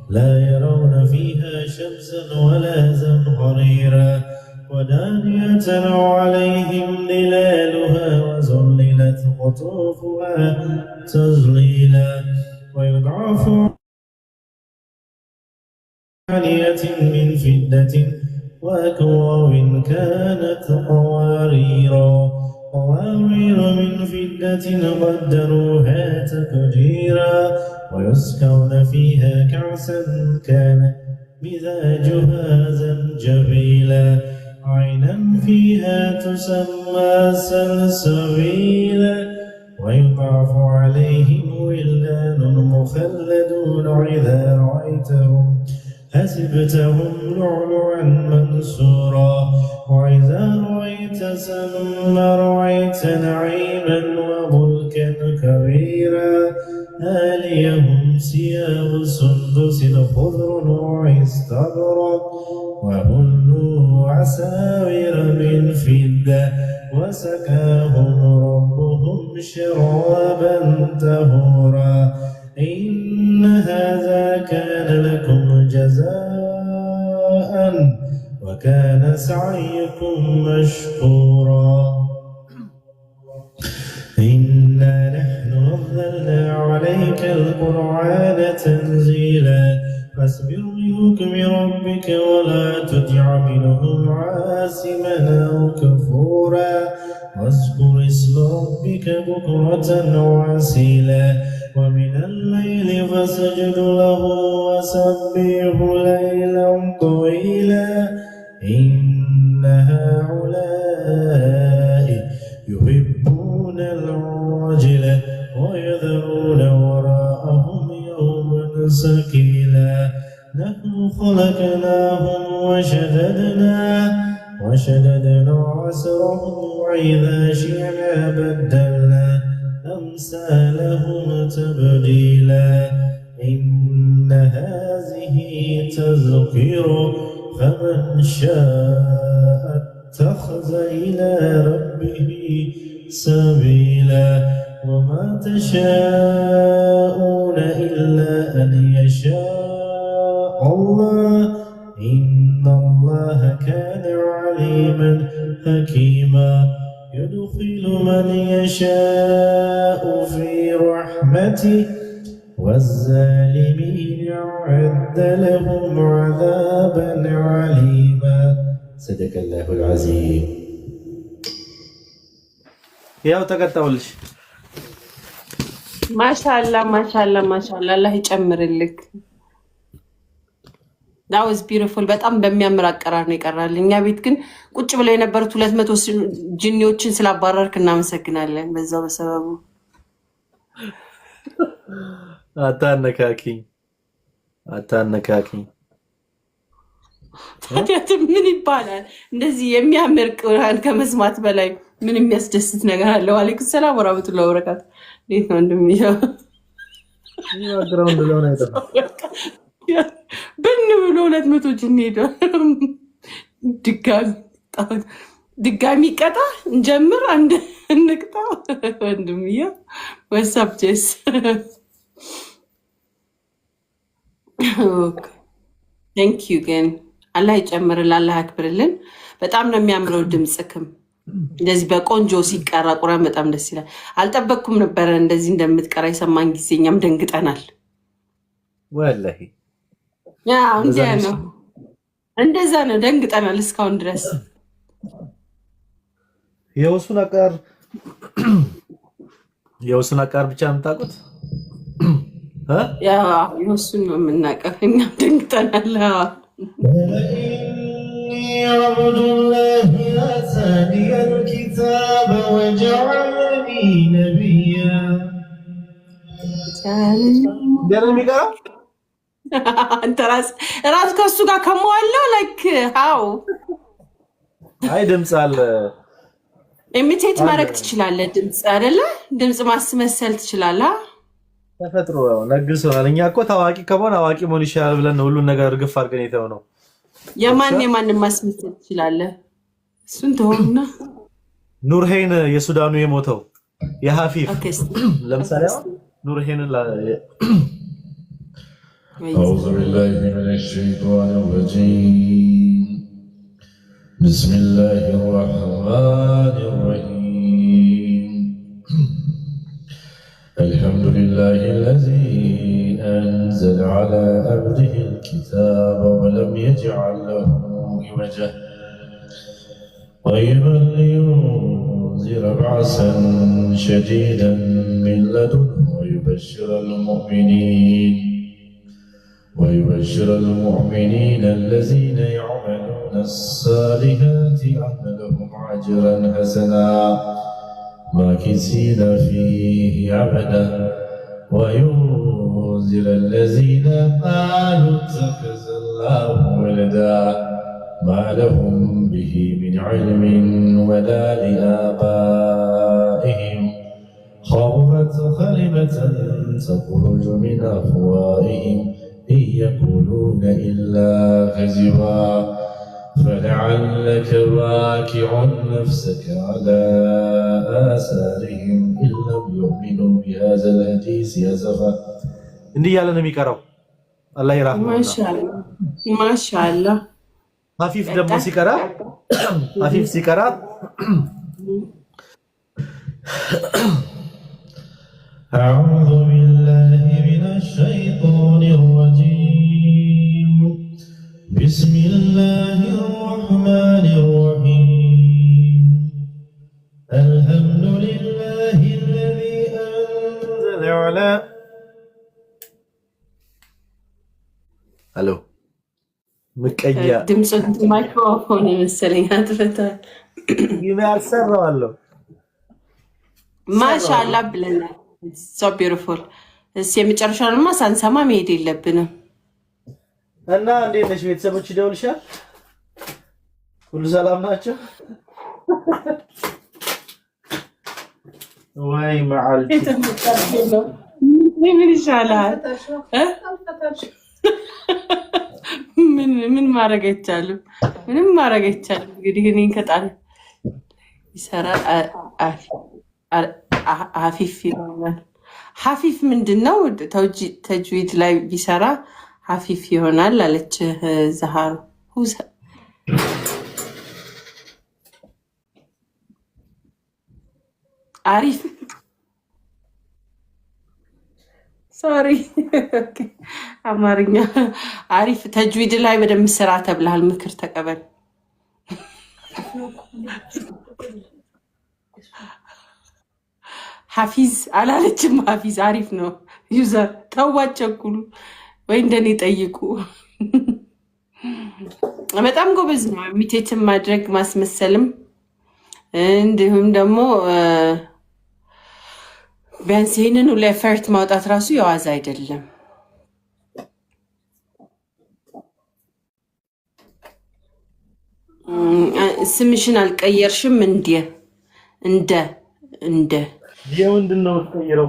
لا يرون فيها شمسا ولا زمهريرا ودانية عليهم ظلالها وذللت قطوفها تذليلا ويضعف آنية من فضة وأكواب كانت قوارير من فضة قدروها تقديرا ويسقون فيها كأسا كان مزاجها زنجبيلا عينا فيها تسمى سلسبيلا ويطاف عليهم ولدان مخلدون إذا رأيتهم حسبتهم لؤلؤا منثورا وإذا رأيت ثم رأيت نعيما وملكا كبيرا آليهم ثياب سندس خضر واستبرق وهلوا عساور من فضة وسقاهم ربهم شرابا طهورا إن هذا كان لكم جزاء وكان سعيكم مشكورا إنا نحن نزلنا عليك القرآن تنزيلا فاصبر لحكم ربك ولا تطع منهم عاصما أو كفورا واذكر اسم ربك بكرة وأصيلا ومن الليل فاسجد له وسبحه ليلا طويلا إن هؤلاء يحبون العاجلة ويذرون وراءهم يوما ثقيلا نحن خلقناهم وشددنا عسرهم وإذا شئنا بدلنا أمثالهم تبديلا إن هذه تذكر فمن شاء اتخذ إلى ربه سبيلا وما تشاءون إلا أن يشاء الله إن الله كان عليما حكيما يدخل من يشاء في رحمته والظالمين أعد لهم عذابا عليما صدق الله العظيم ያው ተቀጣውልሽ ማሻአላ ማሻአላ ማሻአላ አላህ ይጨምርልክ። that was beautiful በጣም በሚያምር አቀራር ነው ይቀራል። እኛ ቤት ግን ቁጭ ብለው የነበሩት 200 ጂኒዎችን ስላባረርክ እናመሰግናለን። በዛው በሰበቡ አታነካኪኝ ታዲያ ምን ይባላል? እንደዚህ የሚያምር ቁርአን ከመስማት በላይ ምን የሚያስደስት ነገር አለ? ወአለይኩም ሰላም ወራህመቱላሂ ወበረካቱ። እንዴት ነው እንደሚለው ባክግራውንድ ለሆነ አይደለም ብን ብሎ 200 ጂኒ ሄዷል። ድጋሚ ቀጣ እንጀምር አንድ እንቅጣ ወንድምዬ ወሳብ ጀስ ኦኬ ቴንክ ዩ ግን አላህ ይጨምርልን፣ አላህ ያክብርልን። በጣም ነው የሚያምረው ድምፅክም እንደዚህ በቆንጆ ሲቀራ ቁራን በጣም ደስ ይላል። አልጠበቅኩም ነበረ እንደዚህ እንደምትቀራ የሰማን ጊዜ እኛም ደንግጠናል። ወላሂ እንዲያ ነው እንደዛ ነው ደንግጠናል እስካሁን ድረስ። የውሱን አቃር ብቻ የምታውቁት የውሱን ነው የምናውቀው። እኛም ደንግጠናል። عبد الله آتاني الكتاب وجعلني نبيا انت راس ከሱ ጋር ከመዋለው ላይክ ሃው አይ ድምጽ አለ ኢሚቴት ማድረግ ትችላለህ። ድምጽ አይደለ ድምጽ ማስመሰል ትችላለህ። ተፈጥሮ ነግሶናል። እኛ እኮ ታዋቂ ከሆነ አዋቂ መሆን ይሻላል ብለን ሁሉን ነገር ግፍ አድርገን የተው ነው። የማንን ማስመሰል ትችላለህ? እሱን ተውና ኑርሄን የሱዳኑ የሞተው የሐፊፍ ለምሳሌ ኑርሄን أعوذ بالله من الشيطان الرجيم بسم الله الرحمن الرحيم الحمد لله الذي أنزل على عبده الكتاب ولم يجعل له عوجا قيما لينذر بعثا شديدا من لدنه ويبشر المؤمنين الذين يعملون الصالحات أن لهم أجرا حسنا ماكثين فيه أبدا وينذر الذين قالوا اتخذ الله ولدا ما لهم به من علم ولا لآبائهم خبرت كلمة تخرج من أفواههم إن يقولون إلا كذبا فلعلك باكع نفسك على آثارهم إن لم يؤمنوا بهذا الحديث أسفا እንዲህ ያለ ነው የሚቀረው። አላህ ይራህመው። ማሻአላ ሐፊፍ ደግሞ ሲቀራ أعوذ بالله من الشيطان الرجيم بسم الله الرحمن الرحيم الحمد لله الذي أنزل على الو مكيا دمصت مايكروفون መሰለኝ አጥፍታል ይመርሰራዋለሁ ማሻአላ ብለናል። so beautiful እሺ የመጨረሻውንማ ሳንሰማ መሄድ የለብንም። እና እንዴት ነሽ? ቤተሰቦች ይደውልሻል? ሁሉ ሰላም ናቸው? ወይ ማዓልቲ ምን ይሻላል? ምን ማድረግ አይቻልም። ምንም ማድረግ አይቻልም። እንግዲህ እኔን ከጣለ ይሰራል። ሐፊፍ ይሆናል። ሐፊፍ ምንድነው? ተጅዊድ ላይ ቢሰራ ሐፊፍ ይሆናል አለች ዘሃሩ። አሪፍ ሶሪ አማርኛ አሪፍ ተጅዊድ ላይ በደንብ ስራ ተብለሃል። ምክር ተቀበል። ሐፊዝ አላለችም። ሐፊዝ አሪፍ ነው። ዩዘር ተዋቸኩሉ ወይ እንደኔ ጠይቁ። በጣም ጎበዝ ነው። ኢሚቴትን ማድረግ ማስመሰልም እንዲሁም ደግሞ ቢያንስ ይህንን ሁሉ ኤፈርት ማውጣት ራሱ የዋዛ አይደለም። ስምሽን አልቀየርሽም እንደ የምንድን ነው የምትቀይረው?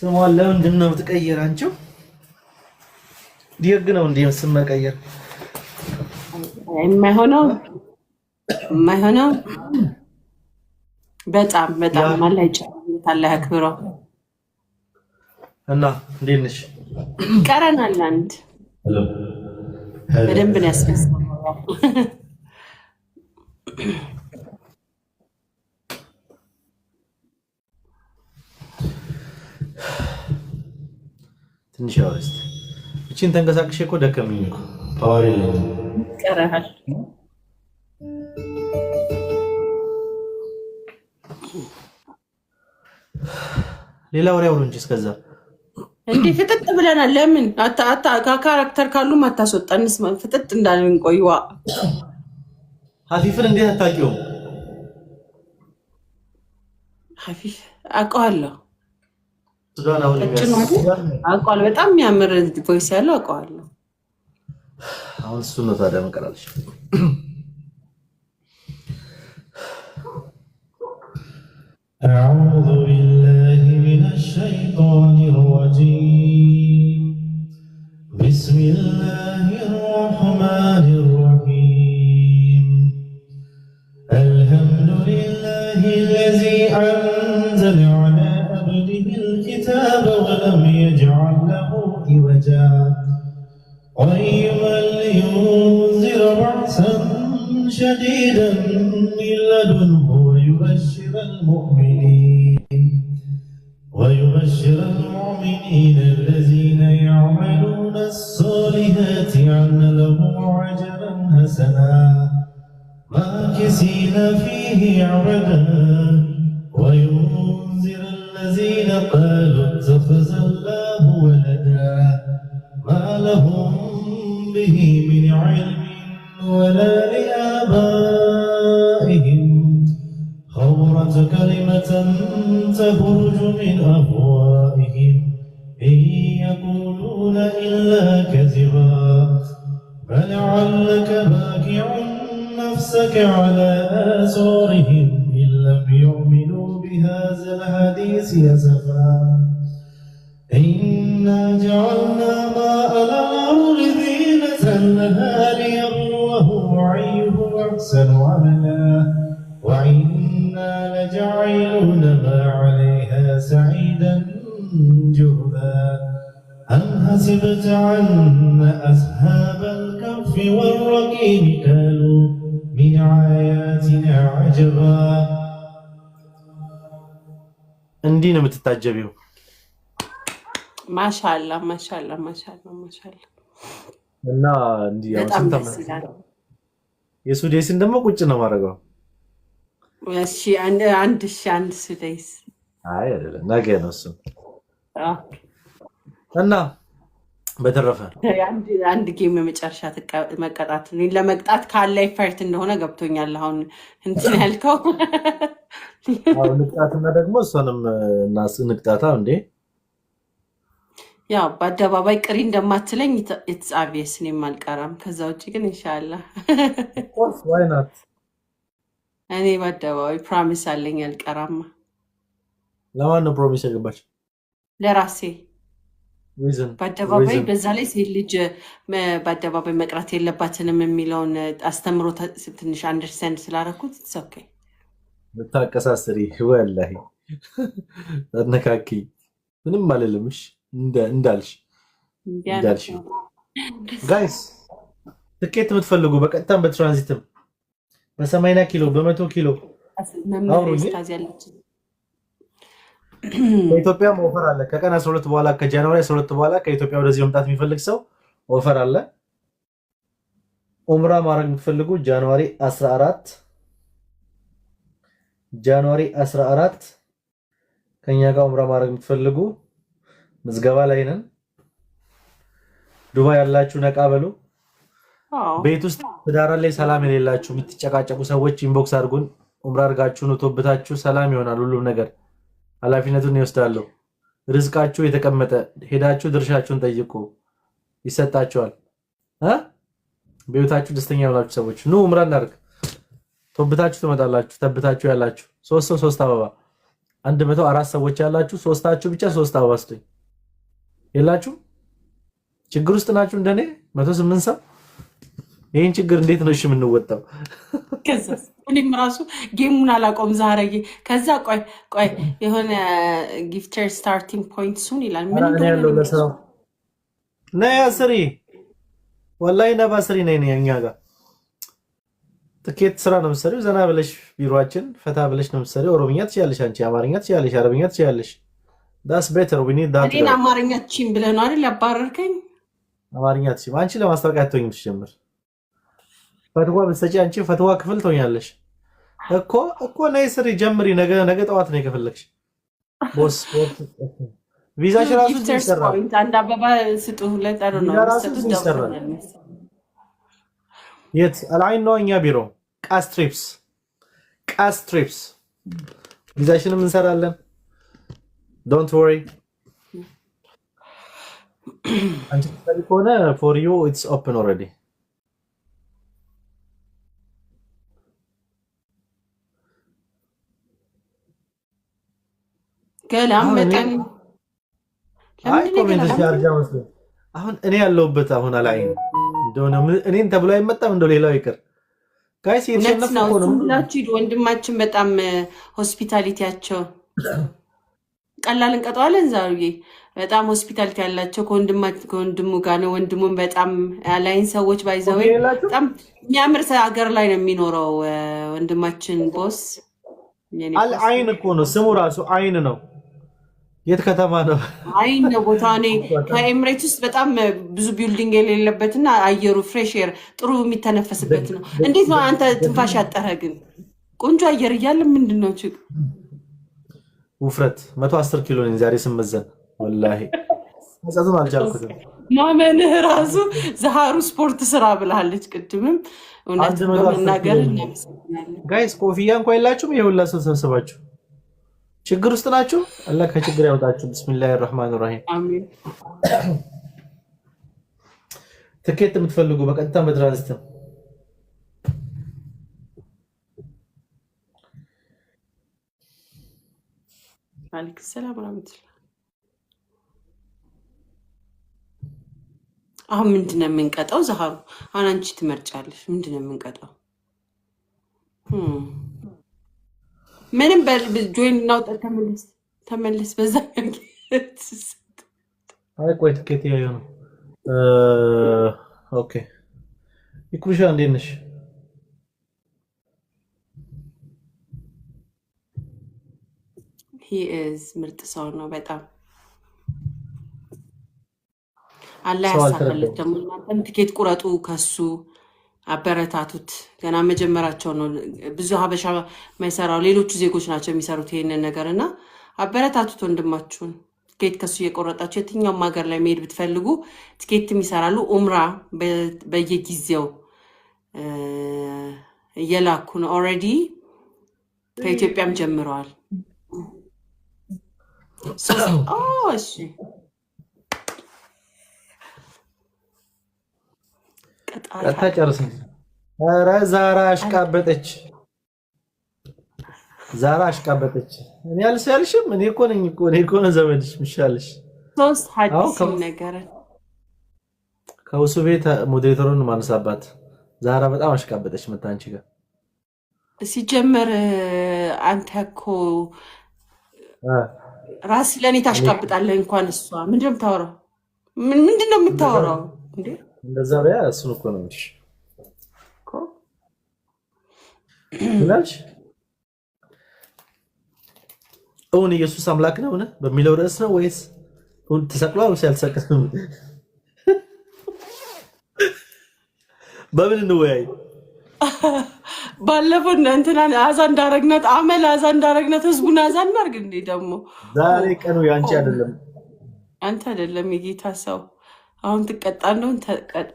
ስሟን ለምንድን ነው የምትቀይራቸው? ዲግ ነው እንዴ ስም መቀየር? የማይሆነው በጣም ማለት አላህ ያክብረው። እና እንዴት ነሽ? ቀረናል አንድ በደንብ ነው ያስፈስነው። ትንሽ ያወራስ እቺን ተንቀሳቅሼ እኮ ደከመኝ እኮ ፓወር የለኝም። ቀረሃል ሌላ ወሬ አውሩ እንጂ እስከዛ እንዴ ፍጥጥ ብለናል። ለምን አታ ካራክተር ካሉ ማታስወጣንስ? ፍጥጥ እንዳልን ቆይዋ። ሀፊፍን እንዴት አታውቂውም? ሀፊፍ አውቀዋለሁ። ሱዳን አሁን አውቀዋለሁ። በጣም የሚያምር ቮይስ ያለው አውቀዋለሁ። አሁን እሱ ነው ታዲያ መቀራለሽ። أعوذ بالله من الشيطان الرجيم بسم الله الرحمن الرحيم الحمد لله الذي أنزل على عبده الكتاب ولم يجعل له عوجا قيما لينذر بأسا شديدا من لدنه ويبشر المؤمنين الذين يعملون الصالحات أن لهم أجرا حسنا ماكثين فيه أبدا وينذر الذين قالوا اتخذ الله ولدا ما لهم به من علم ولا لآبائهم خبرت كلمة تخرج من أفواههم إن يقولون إلا كذبا فلعلك باكع نفسك على آثارهم إن لم يؤمنوا بهذا الحديث أسفا إنا جعلنا ما على الأرض زينة لها ليبلوهم أيهم أحسن عملا وإنا لجاعلون ما عليها سعيدا جرذا أم حسبت أن أصحاب الكهف والرقيم كانوا من آياتنا عجبا እንዲህ ነው የምትታጀቢው። ማሻአላ ማሻአላ ማሻአላ ማሻአላ እና እንዲህ ያው የሱዴስን ደግሞ ቁጭ ነው ማድረገው። እሺ አንድ ሱዴስ አይ አይደለም ነገ ነው እሱ። እና በተረፈ አንድ ጌም የመጨረሻ መቀጣት ለመቅጣት ካለ ኢፈርት እንደሆነ ገብቶኛል። አሁን እንትን ያልከው አሁን ንቅጣትና ደግሞ እሷንም ንቅጣታ እንዴ ያው በአደባባይ ቅሪ እንደማትለኝ ኢትስ ኦብቪየስ እኔም አልቀራም። ከዛ ውጭ ግን ኢንሻአላህ ዋይ ናት እኔ በአደባባይ ፕሮሚስ አለኝ አልቀራም። ለማን ነው ፕሮሚስ ያገባች? ለራሴ ሪዝን በአደባባይ በዛ ላይ ሴት ልጅ በአደባባይ መቅራት የለባትንም የሚለውን አስተምሮ ትንሽ አንደርስታንድ ስላደረኩት ኢትስ ኦኬ። ልታቀሳስሪ ወላሂ አነካኪ ምንም አልልምሽ እንዳልሽ ጋይስ ትኬት የምትፈልጉ በቀጥታም በትራንዚትም በ80 ኪሎ በ100 ኪሎ ከኢትዮጵያ ኦፈር አለ። ከቀን 12 በኋላ ከጃንዋሪ 12 በኋላ ከኢትዮጵያ ወደዚህ መምጣት የሚፈልግ ሰው ኦፈር አለ። ኡምራ ማድረግ የምትፈልጉ ጃንዋሪ 14 ከኛ ጋር ኡምራ ማድረግ የምትፈልጉ ምዝገባ ላይ ነን። ዱባይ ያላችሁ ነቃ በሉ። ቤት ውስጥ ትዳር ላይ ሰላም የሌላችሁ የምትጨቃጨቁ ሰዎች ኢንቦክስ አድርጉን። ኡምራ አድርጋችሁ ነው ተወብታችሁ ሰላም ይሆናል። ሁሉም ነገር ኃላፊነቱን ይወስዳሉ። ርዝቃችሁ የተቀመጠ ሄዳችሁ ድርሻችሁን ጠይቁ ይሰጣችኋል። በህይወታችሁ ደስተኛ ያላችሁ ሰዎች ኑ ኡምራ እናድርግ። ተወብታችሁ ትመጣላችሁ። ተብታችሁ ያላችሁ 3 ሰው 3 አበባ 104 ሰዎች ያላችሁ ሶስታችሁ ብቻ 3 አበባ ስጡኝ። የላችሁ ችግር ውስጥ ናችሁ እንደኔ 108 ሰው። ይሄን ችግር እንዴት ነው እሺ የምንወጣው? ከዛ እኔም ራሱ ጌሙን አላቆም ዛሬ። ከዛ ቆይ የሆነ ጊፍተር ስታርቲንግ ፖይንት ሱን ይላል። ምን እንደሆነ ያለው ለሰው ነይ አስሪ ወላሂ ነባስሪ ነኝ እኛ ጋር ትኬት ስራ ነው የምትሰሪው። ዘና ብለሽ ቢሮአችን ፈታ ብለሽ ነው የምትሰሪው። ኦሮምኛ ትችያለሽ አንቺ፣ አማርኛ ትችያለሽ፣ አረብኛ ትችያለሽ። ዳስ ቤተር ዊ ኒድ ዳት። እኔን አማርኛ ትችይም ብለህ ነው አይደል ያባረርከኝ? አማርኛ ትችይም አንቺ ለማስታወቂያ አትሆኝም። ትጀምር ፈትዋ ብትሰጪ አንቺ ፈትዋ ክፍል ትሆኛለሽ እኮ ነይ ስሪ ጀምሪ። ነገ ጠዋት ነው የከፈለግሽ ቦስ ቪዛሽ ራሱ ይሰራል። አንድ አበባ ስጡ ለጠሩ ነው ሰጡት ይሰራል። የት አልዓይን ነው እኛ ቢሮ ቃስትሪፕስ ቪዛሽንም እንሰራለን። ዶንት ወሪ አንቺ ከሆነ ፎር ዩ ኢትስ ኦፕን ኦልሬዲ። ገላም መጠን አይ ኮሜንት ሲያርጃ መስሎኝ አሁን እኔ ያለሁበት አሁን አልዓይን እንደሆነ እኔን ተብሎ አይመጣም እንደው ሌላው ይቅር። ጋይስ የተሸነፈው ነው ሁላችሁ ወንድማችን በጣም ሆስፒታሊቲያቸው ቀላል እንቀጣዋለን። ዛሬ በጣም ሆስፒታሊቲ ያላቸው ከወንድሙ ጋር ነው። ወንድሙን በጣም አልዓይን ሰዎች ባይዘው በጣም የሚያምር ሀገር ላይ ነው የሚኖረው ወንድማችን ቦስ። አልዓይን እኮ ነው ስሙ ራሱ አይን ነው። የት ከተማ ነው? አይን ነው ቦታ። እኔ ከኤምሬት ውስጥ በጣም ብዙ ቢልዲንግ የሌለበትና አየሩ ፍሬሽ ኤር ጥሩ የሚተነፈስበት ነው። እንዴት ነው አንተ ትንፋሽ ያጠረ ግን ቆንጆ አየር እያለ ምንድን ነው ችግር? ውፍረት 110 ኪሎ ነኝ ዛሬ ስመዘን ወላሂ መጻቱን አልቻልኩትም። ማመንህ ራሱ ዛሃሩ ስፖርት ስራ ብላለች ቅድምም። እውነት በመናገር እናመሰግናለን። ጋይስ ኮፍያ እንኳን የላችሁም? የሁላ ሰው ሰብስባችሁ ችግር ውስጥ ናችሁ። አላህ ከችግር ያውጣችሁ። ቢስሚላሂር ረህማኒር ረሂም አሜን። ትኬት የምትፈልጉ በቀጥታ በትራንዚት አለይክ ሰላም ወራህመቱላህ። አሁን ምንድነው የምንቀጣው? ዛሃሩ አሁን አንቺ ትመርጫለሽ። ምንድነው የምንቀጣው? ምንም ጆይን እናውጣ። ተመለስ በዛ አይ ቆይ ትኬት ያየው ነው። ኦኬ ይኩብሻ እንዴት ነሽ? ሂ ኢዝ ምርጥ ሰው ነው በጣም አላህ ያሳካለት። ደግሞ እናንተም ትኬት ቁረጡ፣ ከሱ አበረታቱት። ገና መጀመራቸው ነው። ብዙ ሀበሻ ማይሰራው ሌሎቹ ዜጎች ናቸው የሚሰሩት ይሄንን ነገር እና አበረታቱት ወንድማችሁን። ትኬት ከሱ እየቆረጣችሁ የትኛውም ሀገር ላይ መሄድ ብትፈልጉ ትኬትም ይሰራሉ። ኡምራ በየጊዜው እየላኩ ነው። ኦልሬዲ ከኢትዮጵያም ጀምረዋል። እሺ ቀጣ ጨርሰን። ኧረ ዛራ አሽቃበጠች። እኔ አልሻልሽም። እኔ እኮ ነኝ ዘመድሽ ምሻልሽ። ሶስት ሐዲስ ነገር ከውሱ ቤት ሞዴሬተሩን ማንሳባት ዛራ በጣም አሽቃበጠች። መጣ አንቺ ጋር ሲጀመር አንተ እኮ ራስ ለኔ ታሽቃብጣለህ። እንኳን እሷ ምንድነው የምታወራው? ምንድነው የምታወራው እንዴ? እንደዛ በያ እሱን እኮ ነው እንጂ ምናልሽ እውን ኢየሱስ አምላክ ነው በሚለው ርዕስ ነው ወይስ ተሰቅሏል ወይስ ያልተሰቀለም? በምን እንወያይ? ባለፈው እንትና አዛ እንዳረግናት ህዝቡን አዛ እናርግ እንዴ? ደግሞ ዛሬ ቀኑ ያንቺ አይደለም። አንተ አይደለም የጌታ ሰው። አሁን ትቀጣ እንደውን ተቀጣ።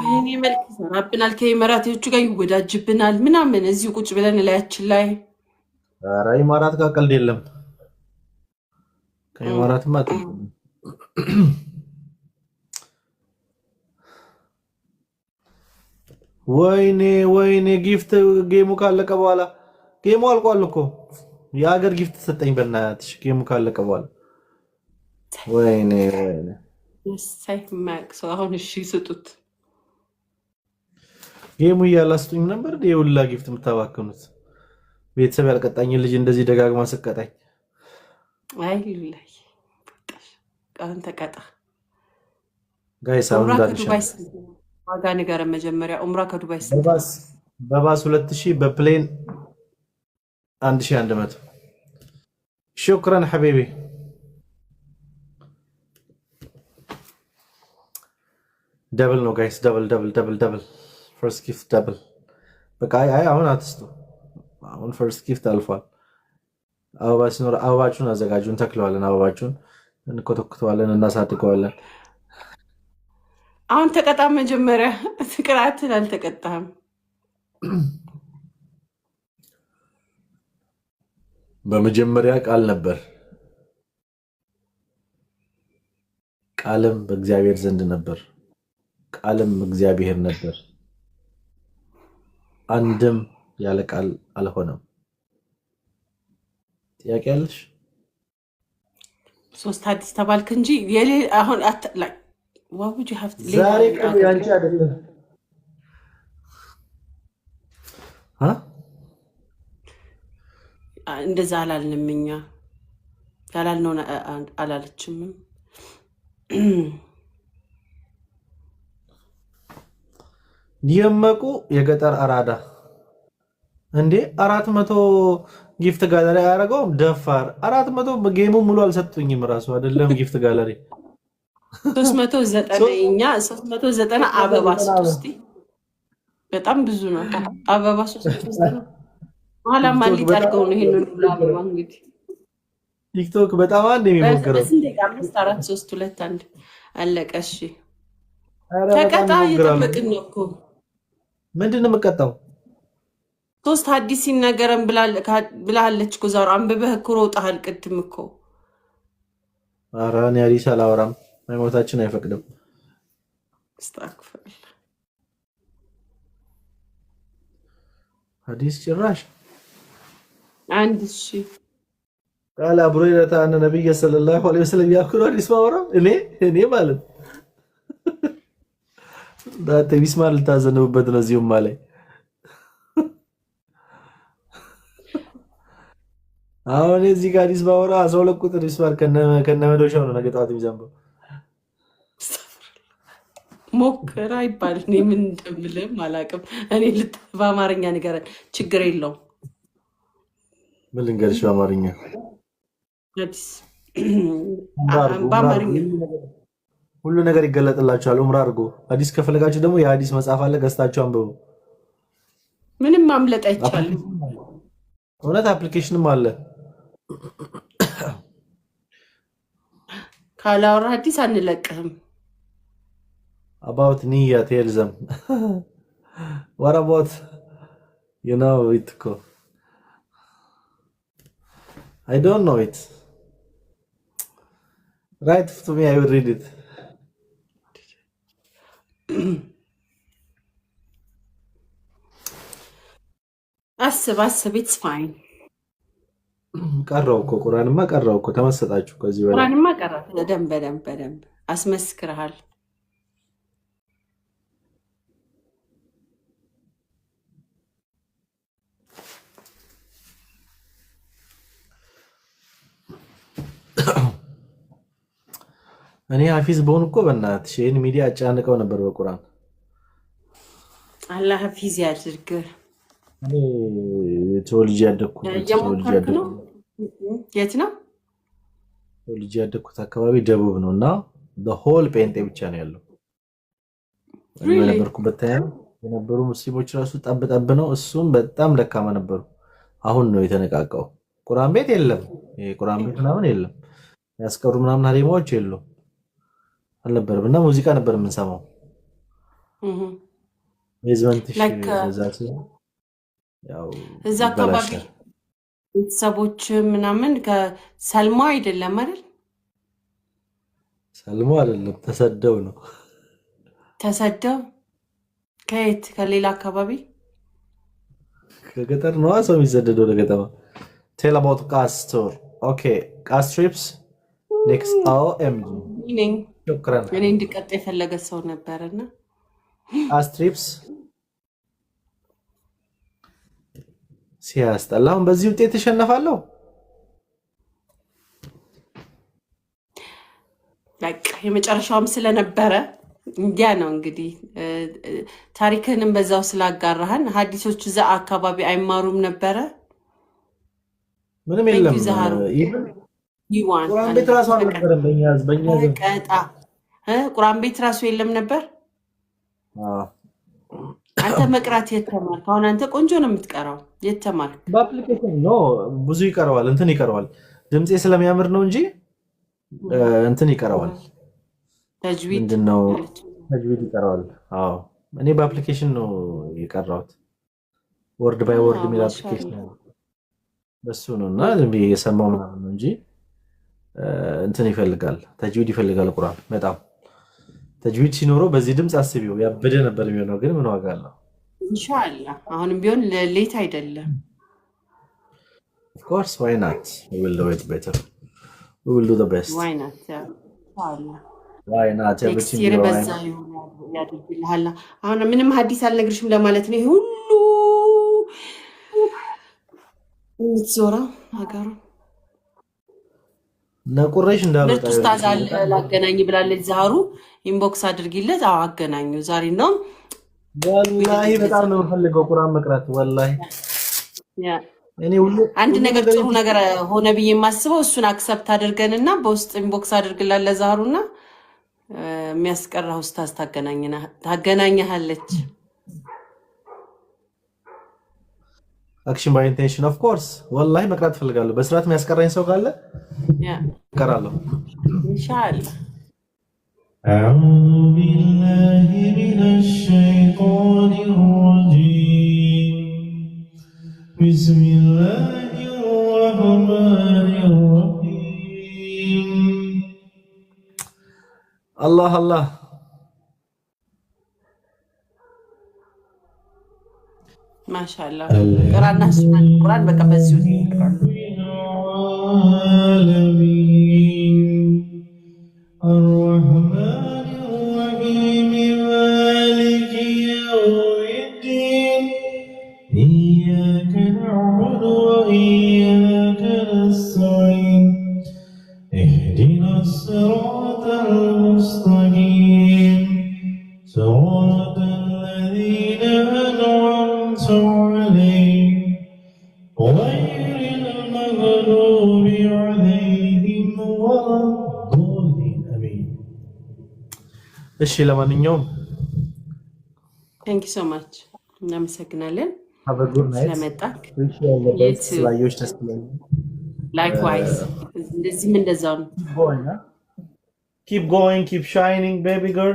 ወይኔ መልክ ይሰራብናል። ከኢማራቶቹ ጋር ይወዳጅብናል ምናምን። እዚሁ ቁጭ ብለን ላያችን ላይ ኧረ ኢማራት ጋር ቀልድ የለም። ከኢማራትማ ወይኔ ጊፍት ጌሙ ካለቀ በኋላ ጌሙ አልቋል እኮ የሀገር ጊፍት ሰጠኝ በእናትሽ። ጌሙ ካለቀ በኋላ ወይኔ ሳይፍ ማክስ አሁን እሺ ስጡት። ጌሙ እያላስጡኝ ነበር። የሁላ ጊፍት የምታባክኑት ቤተሰብ ያልቀጣኝ ልጅ እንደዚህ ደጋግማ ስቀጣኝ አይ ላይ ቃን ተቀጣ ጋይስ አሁን ዱባይ ዋጋ ነገር መጀመሪያ ኡምራ ከዱባይ በባስ 2000 በፕሌን 1100 شكرا حبيبي دبل نو جايز دبل فيرست gift دبل በቃ አይ አሁን አትስጡ አሁን ፈርስት ጊፍት አልፏል አበባ ሲኖር አበባችሁን አዘጋጁን ተክለዋለን አበባችሁን እንኮተኩተዋለን እናሳድገዋለን አሁን ተቀጣ መጀመሪያ ትቅራትን አልተቀጣም በመጀመሪያ ቃል ነበር ቃልም በእግዚአብሔር ዘንድ ነበር ቃልም እግዚአብሔር ነበር አንድም ያለ ቃል አልሆነም ጥያቄ አለሽ ሶስት አዲስ ተባልክ እንጂ የሌ አሁን ላይ what would you have to ዛሬ ቀን ያንቺ አይደለም እንደዛ አላልንም እኛ ያላልነው አላለችም የመቁ የገጠር አራዳ እንዴ 400 ጊፍት ጋለሪ ያደረገው ደፋር 400 በጌሙ ሙሉ አልሰጡኝም ራሱ አይደለም ጊፍት ጋለሪ 390 እኛ 390 አበባ ስጥስቲ በጣም ብዙ ነው አበባ 390 ኋላ ማን ሊጠርገው ነው ይሄንን ሁሉ አበባ እንግዲህ ቲክቶክ በጣም አንድ የሚሞክረው እንዴ 5 4 3 2 1 አለቀ እሺ ተቀጣ እየጠበቅን ነው እኮ ምንድነው የምቀጣው ሶስት ሐዲስ ሲነገረን ብላለች እኮ ዛሬ አንብበህ እኮ ሮጣሃል ቅድም እኮ ኧረ እኔ ሐዲስ አላወራም ሃይማኖታችን አይፈቅድም አስተግፈር ሐዲስ ጭራሽ አንድ እሺ قال ابو هريره ان النبي صلى الله عليه وسلم ياكل ሐዲስ ማወራ እኔ ማለት ዳተ ቢስማል ታዘነውበት ነው እዚህም ማለት አሁን እዚህ ጋር ሐዲስ ማወራ 12 ቁጥር ቢስማል ከነ መዶሻው ነው ነገ ጠዋት የሚዘንበው ሞከራ ይባል እኔ ምን እንደምልም አላውቅም እኔ በአማርኛ ንገረን ችግር የለውም ምን ልንገርሽ በአማርኛ ሐዲስ በአማርኛ ሁሉ ነገር ይገለጥላችኋል ኡምራ አድርጎ ሐዲስ ከፈለጋችሁ ደግሞ የሐዲስ መጽሐፍ አለ ገዝታችሁ አንብቡ ምንም ማምለጥ አይቻልም እውነት አፕሊኬሽንም አለ ካላወራ ሐዲስ አንለቅህም about Nia tells them what about you know it I don't know it write to me I will read it አስብ it's fine ቀረው እኮ ቁርአንማ ቀረው እኮ ተመሰጣችሁ ከዚህ በላይ ቁርአንማ ቀረ በደንብ አስመስክረሃል እኔ ሐፊዝ በሆን እኮ በእናትሽ ይሄን ሚዲያ አጫንቀው ነበር በቁርአን አላህ ሐፊዝ ያድርግ እኔ ተወልጄ ያደኩት የት ነው ተወልጄ ያደኩት አካባቢ ደቡብ ነውና the whole ጴንጤ ብቻ ነው ያለው እኔ ነበርኩበት ታይም የነበሩ ሙስሊሞች ራሱ ጠብ ነው እሱም በጣም ደካማ ነበሩ አሁን ነው የተነቃቀው ቁርአን ቤት የለም ይሄ ቁርአን ቤት ምናምን የለም ያስቀሩ ምናምን ሀሪማዎች የሉም አልነበረም እና ሙዚቃ ነበር የምንሰማው ቤዝመንትሽ እዛት ያው እዛ አካባቢ ቤተሰቦች ምናምን ከሰልሞ አይደለም አይደል ሰልሞ አይደለም ተሰደው ነው ተሰደው ከየት ከሌላ አካባቢ ከገጠር ነው ሰው የሚሰደደው ለገጠማ tell about castor okay castrips next OMG شكرا እኔ እንድቀጥ የፈለገ ሰው ነበርና castrips ሲያስጠላ። አሁን በዚህ ውጤት ተሸነፋለሁ። በቃ የመጨረሻውም ስለነበረ እንዲያ ነው እንግዲህ ታሪክህንም በዛው ስላጋራህን ሀዲሶች እዛ አካባቢ አይማሩም ነበረ። ምንም የለም። ቁርአን ቤት ራሱ አልነበረም። በእኛ ቁርአን ቤት ራሱ የለም ነበር። አንተ መቅራት የት ተማርክ? አሁን አንተ ቆንጆ ነው የምትቀራው። የት ተማርክ? በአፕሊኬሽን ነው። ብዙ ይቀረዋል፣ እንትን ይቀረዋል። ድምጼ ስለሚያምር ነው እንጂ እንትን ይቀረዋል። ተጅዊድ ምንድነው? ተጅዊድ ይቀረዋል። አዎ እኔ በአፕሊኬሽን ነው የቀራሁት። ወርድ ባይ ወርድ የሚል አፕሊኬሽን ነው። በሱ ነውና ዝም ብዬ የሰማው ምናምን ነው እንጂ እንትን ይፈልጋል፣ ተጅዊድ ይፈልጋል ቁርአን በጣም። ተጅዊድ ሲኖረው በዚህ ድምጽ አስቢው ያበደ ነበር የሚሆነው። ግን ምን ዋጋ አለው? ኢንሻአላህ አሁንም ቢሆን ሌት አይደለም። Of course, why not? We will do it better. We will do the best. Why not? ኢንሻአላህ Why not? ኔክስት ይር በዛ ያድርግልሃል። አሁን ምንም ሀዲስ አልነግርሽም ለማለት ነው። ይሄ ሁሉ ምትዞራ ሀገሩ ነቁረሽ እንዳልወጣ ምርጥ ኡስታዝ አለ ላገናኝ ብላለች ዛሩ። ኢንቦክስ አድርጊለት። አዎ አገናኙ። ዛሬ ነው ወላሂ በጣም ነው የምፈልገው ቁርአን መቅራት ወላሂ። እኔ ሁሉ አንድ ነገር ጥሩ ነገር ሆነ ብዬ የማስበው እሱን አክሰፕት አድርገንና በውስጥ ኢንቦክስ አድርግላለ ዛሩና የሚያስቀራው ኡስታዝ ታገናኛለች። አክሽን ባይ ኢንቴንሽን ኦፍ ኮርስ ወላሂ መቅራት ፈልጋለሁ። በስርዓት የሚያስቀራኝ ሰው ካለ እቀራለሁ ኢንሻአላህ። أعوذ بالله من الشيطان الرجيم بسم الله الرحمن الرحيم الله الله ما شاء الله. قرأنا سبحان القرآن بقى بزودي الرحمن الرحيم مالك يوم الدين إياك نعبد وإياك نستعين اهدنا الصراط المستقيم صراط الذين أنعمت عليهم غير المغضوب عليهم ولا الضالين آمين. እሺ ለማንኛውም Thank you so much. እናመሰግናለን have a good night ስለመጣክ። wish you all the best ስላየሁሽ ደስ ብሎኛል። Likewise. እንደዚህም እንደዛው ነው። keep going keep shining baby girl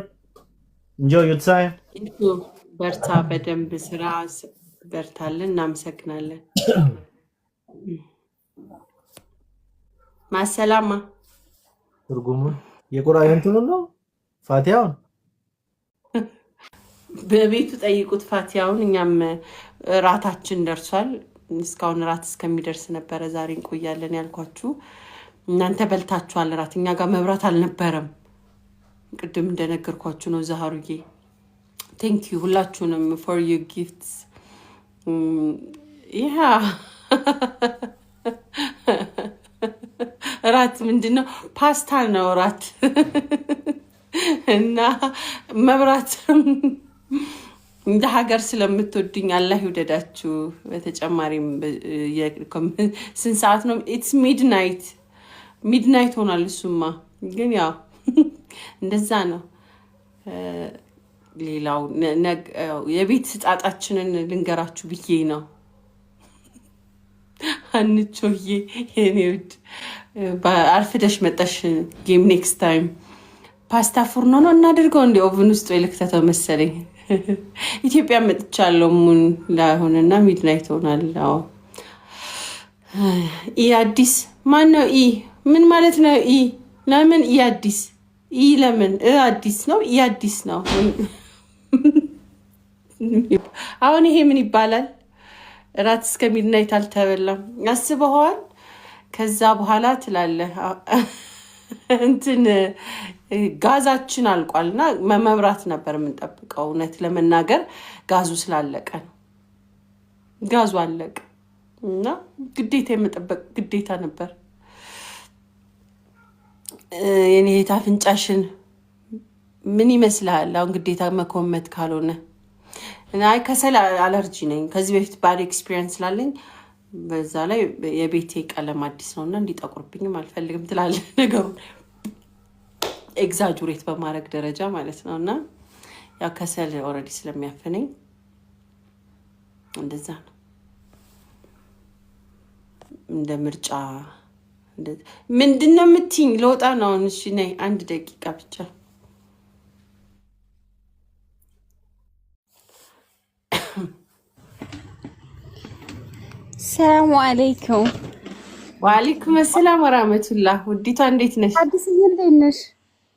enjoy your time. በርታ፣ በደንብ ስራ በርታለን። እናመሰግናለን። ማሰላማ ትርጉሙ የቁርአን እንትኑ ነው ፋቲሃውን በቤቱ ጠይቁት ፋቲሃውን። እኛም ራታችን ደርሷል። እስካሁን ራት እስከሚደርስ ነበረ ዛሬ እንቆያለን ያልኳችሁ። እናንተ በልታችኋል ራት። እኛ ጋር መብራት አልነበረም። ቅድም እንደነገርኳችሁ ነው ዛሃሩዬ። Thank you ሁላችሁንም for your gifts. ራት ምንድነው? ፓስታ ነው ራት እና መብራት እንደ ሀገር ስለምትወዱኝ አላህ ይውደዳችሁ። በተጨማሪም ስንት ሰዓት ነው? ኢትስ ሚድናይት ሆኗል። እሱማ ግን ያው እንደዛ ነው። ሌላው የቤት ጣጣችንን ልንገራችሁ ብዬ ነው። አንቾዬ የኔ ውድ አርፍደሽ መጣሽ። ጌም ኔክስት ታይም ፓስታ ፉርኖ ነው እናድርገው እንደ ኦቨን ውስጥ ወይ ልክተተው መሰለኝ። ኢትዮጵያ መጥቻለሁ ሙን ላይሆንና ሚድናይት ሆናል። አዎ ኢ አዲስ ማን ነው? ኢ ምን ማለት ነው? ኢ ለምን ኢ አዲስ? ኢ ለምን አዲስ ነው? ኢ አዲስ ነው። አሁን ይሄ ምን ይባላል? ራት እስከ ሚድናይት አልተበላም። አስበዋል። ከዛ በኋላ ትላለህ እንትን ጋዛችን አልቋልና መብራት ነበር የምንጠብቀው። እውነት ለመናገር ጋዙ ስላለቀ ነው። ጋዙ አለቀ። እና ግዴታ የመጠበቅ ግዴታ ነበር። የኔ አፍንጫሽን ምን ይመስልሃል? አሁን ግዴታ መኮመት ካልሆነ አይ ከሰል አለርጂ ነኝ። ከዚህ በፊት ባድ ኤክስፒሪየንስ ስላለኝ በዛ ላይ የቤቴ ቀለም አዲስ ነውና እንዲጠቁርብኝም አልፈልግም ትላለህ ነገሩን ኤግዛጁሬት በማድረግ ደረጃ ማለት ነውና ያው ከሰል ኦልሬዲ ስለሚያፈነኝ እንደዛ ነው። እንደ ምርጫ ምንድነው የምትይኝ? ለወጣ ነው። እሺ ነይ 1 ደቂቃ ብቻ። ሰላም አለይኩም። ወአለይኩም ሰላም ወራህመቱላህ። ውዲቷ እንዴት ነሽ? አዲስ እንዴት ነሽ?